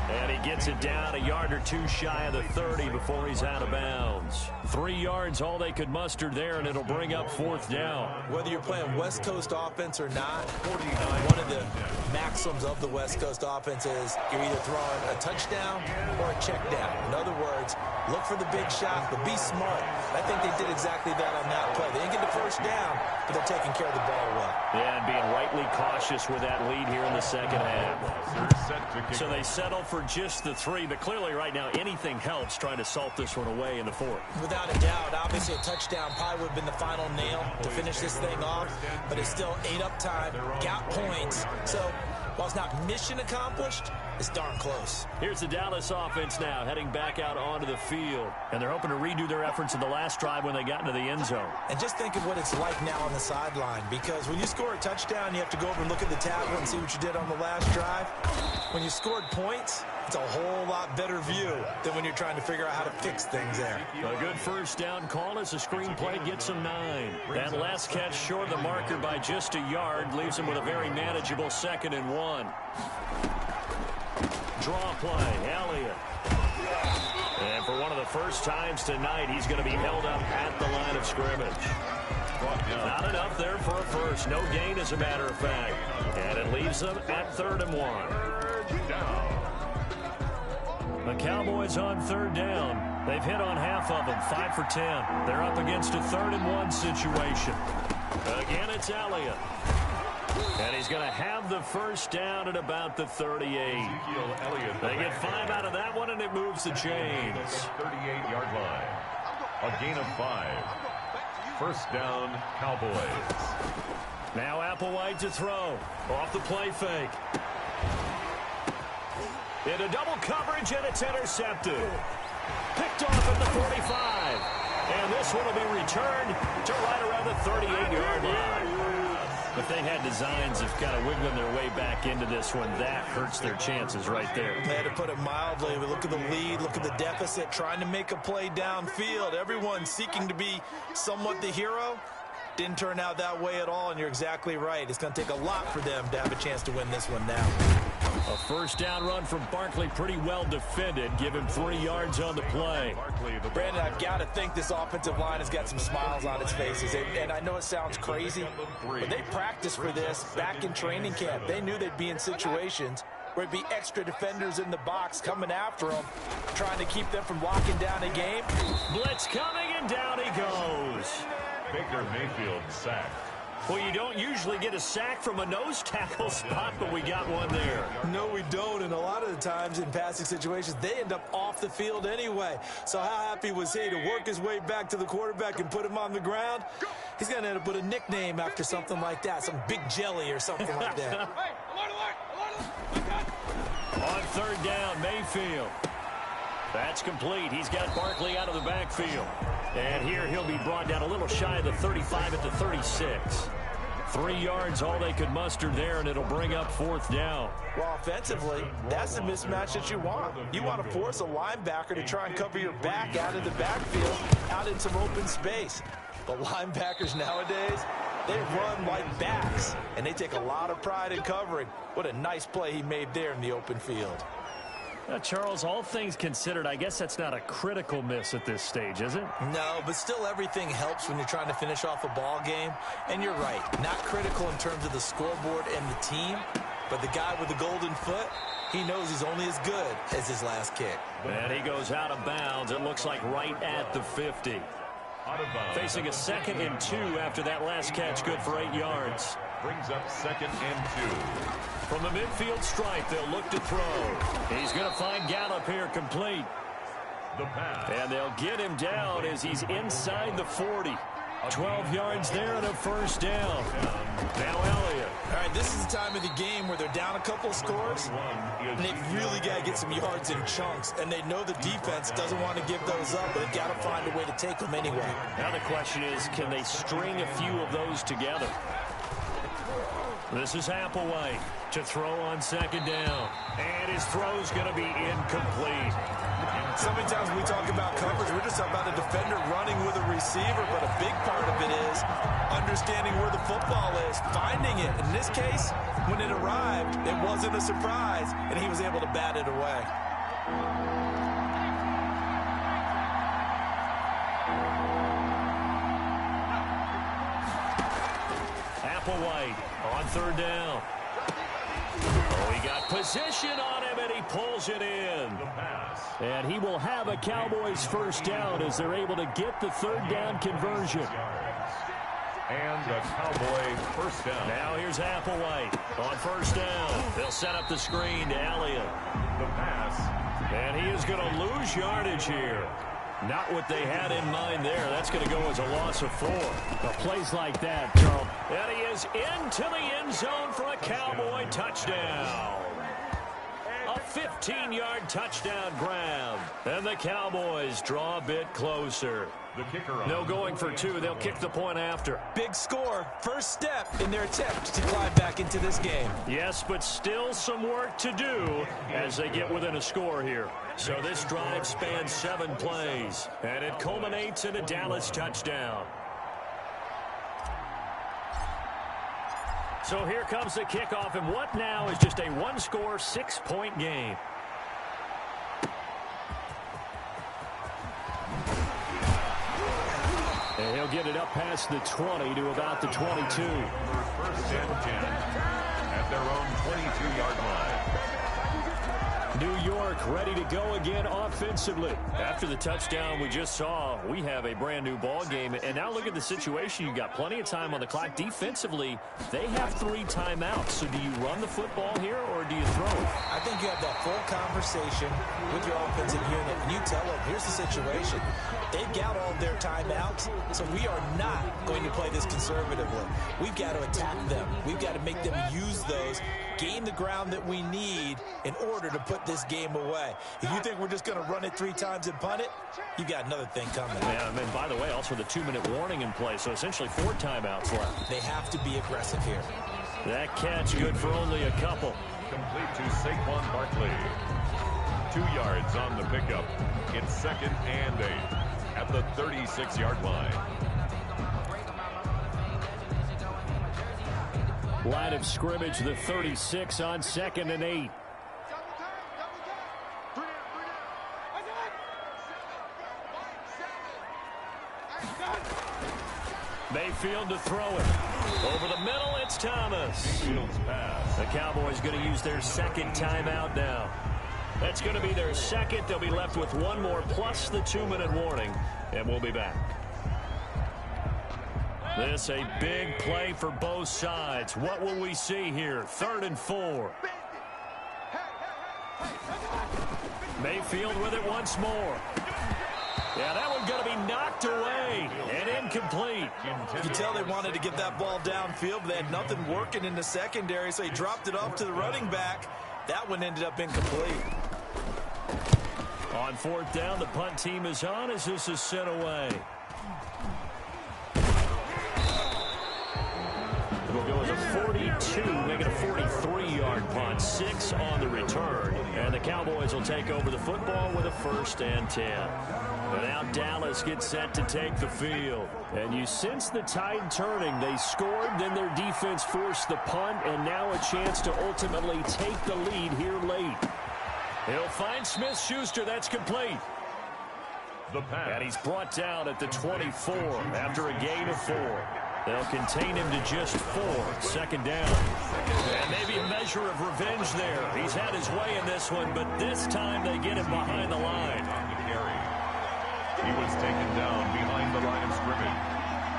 And he gets it down a yard or 2 shy of the 30 before he's out of bounds. 3 yards, all they could muster there, and it'll bring up 4th down. Whether you're playing West Coast offense or not, one of the maxims of the West Coast offense is you're either throwing a touchdown or a check down. In other words, look for the big shot, but be smart. I think they did exactly that on that play. They didn't get the first down, but they're taking care of the ball well. Yeah, and being rightly cautious with that lead here in the second half. So they settle for just the 3, but clearly right now anything helps trying to salt this one away in the 4th. Without a doubt, obviously a touchdown probably would have been the final nail to finish this thing off, but it's still ate up time, got points. So while it's not mission accomplished, it's darn close. Here's the Dallas offense now heading back out onto the field, and they're hoping to redo their efforts in the last drive when they got into the end zone. And just think of what it's like now on the sideline, because when you score a touchdown, you have to go over and look at the tablet and see what you did on the last drive. When you scored points, it's a whole lot better view than when you're trying to figure out how to fix things there. A good first down call as the screenplay gets him 9. That last catch short of the marker by just a yard leaves him with a very manageable 2nd and 1. Draw play, Elliott. And for one of the first times tonight, he's going to be held up at the line of scrimmage. Not enough there for a first. No gain, as a matter of fact. And it leaves them at 3rd and 1. The Cowboys on 3rd down. They've hit on half of them, 5 for 10. They're up against a 3rd and 1 situation. Again, it's Elliott. And he's going to have the first down at about the 38. They get 5 out of that one, and it moves the chains. 38-yard line. A gain of 5. First down, Cowboys. Now Applewhite to throw. Off the play fake. Into double coverage, and it's intercepted. Picked off at the 45. And this one will be returned to right around the 38-yard line. If they had designs of kind of wiggling their way back into this one, that hurts their chances right there. They had to put it mildly. We look at the lead, look at the deficit, trying to make a play downfield. Everyone seeking to be somewhat the hero. Didn't turn out that way at all, and you're exactly right. It's going to take a lot for them to have a chance to win this one now. A first down run from Barkley, pretty well defended. Give him 3 yards on the play. Brandon, I've got to think this offensive line has got some smiles on its faces. And I know it sounds crazy, but they practiced for this back in training camp. They knew they'd be in situations where it'd be extra defenders in the box coming after them, trying to keep them from locking down a game. Blitz coming, and down he goes. Baker Mayfield sacked. Well, you don't usually get a sack from a nose tackle spot, but we got one there. No, we don't, and a lot of the times in passing situations, they end up off the field anyway. So how happy was he to work his way back to the quarterback and put him on the ground? He's going to end up with a nickname after something like that, some Big Jelly or something like that. On 3rd down, Mayfield. That's complete. He's got Barkley out of the backfield. And here he'll be brought down a little shy of the 35 at the 36. 3 yards, all they could muster there, and it'll bring up 4th down. Well, offensively, that's the mismatch that you want. You want to force a linebacker to try and cover your back out of the backfield, out in some open space. But linebackers nowadays, they run like backs, and they take a lot of pride in covering. What a nice play he made there in the open field. Charles, all things considered, I guess that's not a critical miss at this stage, is it? No, but still everything helps when you're trying to finish off a ball game. And you're right, not critical in terms of the scoreboard and the team, but the guy with the golden foot, he knows he's only as good as his last kick. And he goes out of bounds, it looks like right at the 50. Facing a 2nd and 2 after that last catch, good for 8 yards. Brings up 2nd and 2. From the midfield stripe, they'll look to throw. He's going to find Gallup here complete. The pass. And they'll get him down as he's inside the 40. 12 yards there and a 1st down. Now Elliott. All right, this is the time of the game where they're down a couple of scores, and they've really got to get some yards in chunks, and they know the defense doesn't want to give those up, but they've got to find a way to take them anyway. Now the question is, can they string a few of those together? This is Applewhite to throw on 2nd down. And his throw's going to be incomplete. So many times when we talk about coverage, we're just talking about a defender running with a receiver, but a big part of it is understanding where the football is, finding it. In this case, when it arrived, it wasn't a surprise, and he was able to bat it away. Applewhite on 3rd down. Oh, he got position on him, and he pulls it in. And he will have a Cowboys 1st down as they're able to get the 3rd down conversion. And the Cowboy 1st down. Now here's Applewhite on 1st down. They'll set up the screen to Elliott. The pass. And he is going to lose yardage here. Not what they had in mind there. That's going to go as a loss of 4. But plays like that, Charles. And he is into the end zone for a Cowboy touchdown. A 15-yard touchdown grab. And the Cowboys draw a bit closer. The kicker. No going for 2. They'll kick the point after. Big score. First step in their attempt to climb back into this game. Yes, but still some work to do as they get within a score here. So this drive spans 7 plays, and it culminates in a Dallas touchdown. So here comes the kickoff, and what now is just a 1-score, 6-point game. And he'll get it up past the 20 to about the 22. 1st and 10 at their own 22-yard line. New York ready to go again offensively. After the touchdown we just saw, we have a brand new ball game. And now look at the situation. You've got plenty of time on the clock. Defensively, they have 3 timeouts. So do you run the football here or do you throw it? I think you have that full conversation with your offensive unit, and you tell them, here's the situation. They've got all their timeouts, so we are not going to play this conservatively. We've got to attack them. We've got to make them use those, gain the ground that we need in order to put this game away. If you think we're just going to run it 3 times and punt it, you got another thing coming. Yeah, and by the way, also the 2-minute warning in play, so essentially 4 timeouts left. They have to be aggressive here. That catch good for only a couple. Complete to Saquon Barkley. 2 yards on the pickup. It's 2nd and 8 at the 36-yard line. Line of scrimmage, the 36 on 2nd and 8. Mayfield to throw it. Over the middle, it's Thomas. Fields pass. The Cowboys going to use their 2nd timeout now. That's going to be their 2nd. They'll be left with 1 more plus the 2-minute warning, and we'll be back. This a big play for both sides. What will we see here? 3rd and 4. Mayfield with it once more. Yeah, that one's going to be knocked away and incomplete. You can tell they wanted to get that ball downfield, but they had nothing working in the secondary, so he dropped it off to the running back. That one ended up incomplete. On 4th down, the punt team is on as this is sent away. 42, make it a 43-yard punt, 6 on the return. And the Cowboys will take over the football with a 1st and 10. And now Dallas gets set to take the field. And you sense the tide turning. They scored, then their defense forced the punt, and now a chance to ultimately take the lead here late. He'll find Smith-Schuster. That's complete. And he's brought down at the 24 after a gain of 4. They'll contain him to just 4. 2nd down. And maybe a measure of revenge there. He's had his way in this one, but this time they get him behind the line. He was taken down behind the line of scrimmage.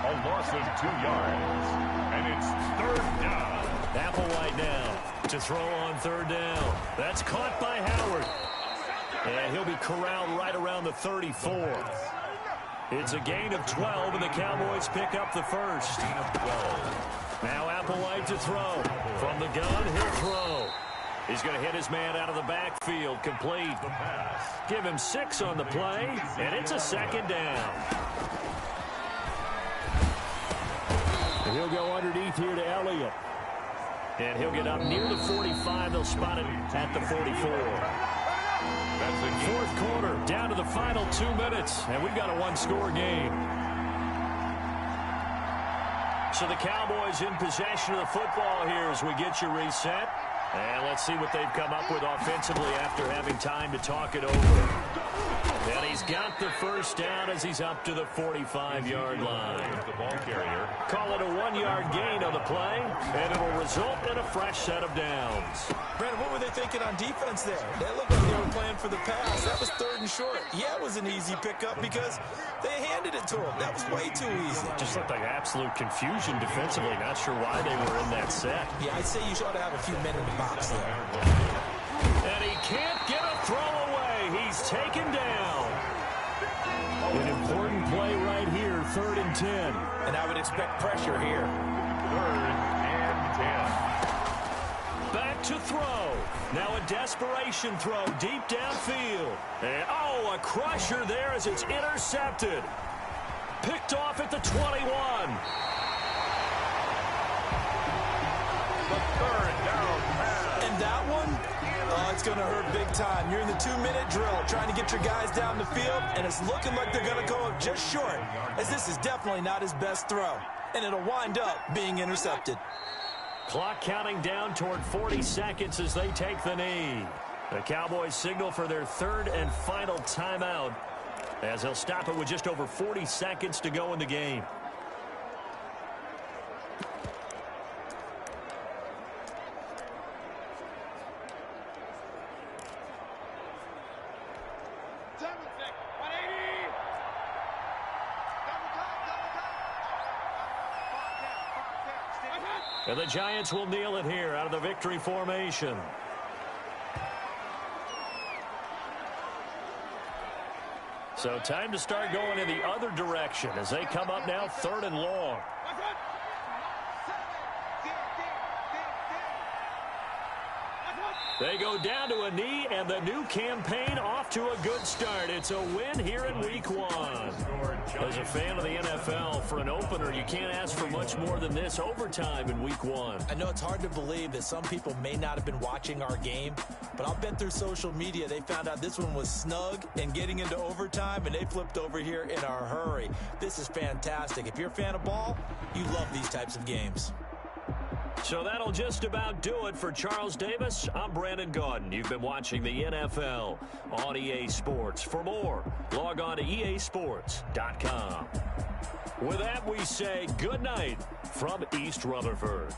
A loss of 2 yards. And it's 3rd down. Applewhite now to throw on 3rd down. That's caught by Howard. And he'll be corralled right around the 34. It's a gain of 12, and the Cowboys pick up the 1st. Now Applewhite to throw. From the gun, he'll throw. He's going to hit his man out of the backfield. Complete. The pass. Give him 6 on the play, and it's a 2nd down. And he'll go underneath here to Elliott. And he'll get up near the 45. They'll spot it at the 44. That's the 4th quarter, down to the final 2 minutes, and we've got a 1-score game. So the Cowboys in possession of the football here as we get you reset. And let's see what they've come up with offensively after having time to talk it over. And he's got the 1st down as he's up to the 45-yard line. The ball carrier. Call it a 1-yard gain on the play, and it will result in a fresh set of downs. Brandon, what were they thinking on defense there? That looked like they were playing for the pass. That was 3rd and short. Yeah, it was an easy pickup because they handed it to him. That was way too easy. Just looked like absolute confusion defensively. Not sure why they were in that set. Yeah, I'd say you ought to have a few men in the box there. And he can't get a throw away. He's taken down. An important play right here, 3rd and 10. And I would expect pressure here. 3rd and 10. Back to throw. Now a desperation throw deep downfield. And, oh, a crusher there as it's intercepted. Picked off at the 21. The 3rd down pass. And that one, oh, it's going to hurt big time. You're in the 2-minute drill trying to get your guys down the field, and it's looking like they're going to go up just short, as this is definitely not his best throw. And it'll wind up being intercepted. Clock counting down toward 40 seconds as they take the knee. The Cowboys signal for their 3rd and final timeout as they'll stop it with just over 40 seconds to go in the game. And the Giants will kneel it here out of the victory formation. So time to start going in the other direction as they come up now 3rd and long. They go down to a knee, and the new campaign off to a good start. It's a win here in Week 1. As a fan of the NFL, for an opener, you can't ask for much more than this overtime in Week 1. I know it's hard to believe that some people may not have been watching our game, but I'll bet through social media they found out this one was snug and getting into overtime, and they flipped over here in a hurry. This is fantastic. If you're a fan of ball, you love these types of games. So that'll just about do it for Charles Davis. I'm Brandon Gaudin. You've been watching the NFL on EA Sports. For more, log on to easports.com. With that, we say good night from East Rutherford.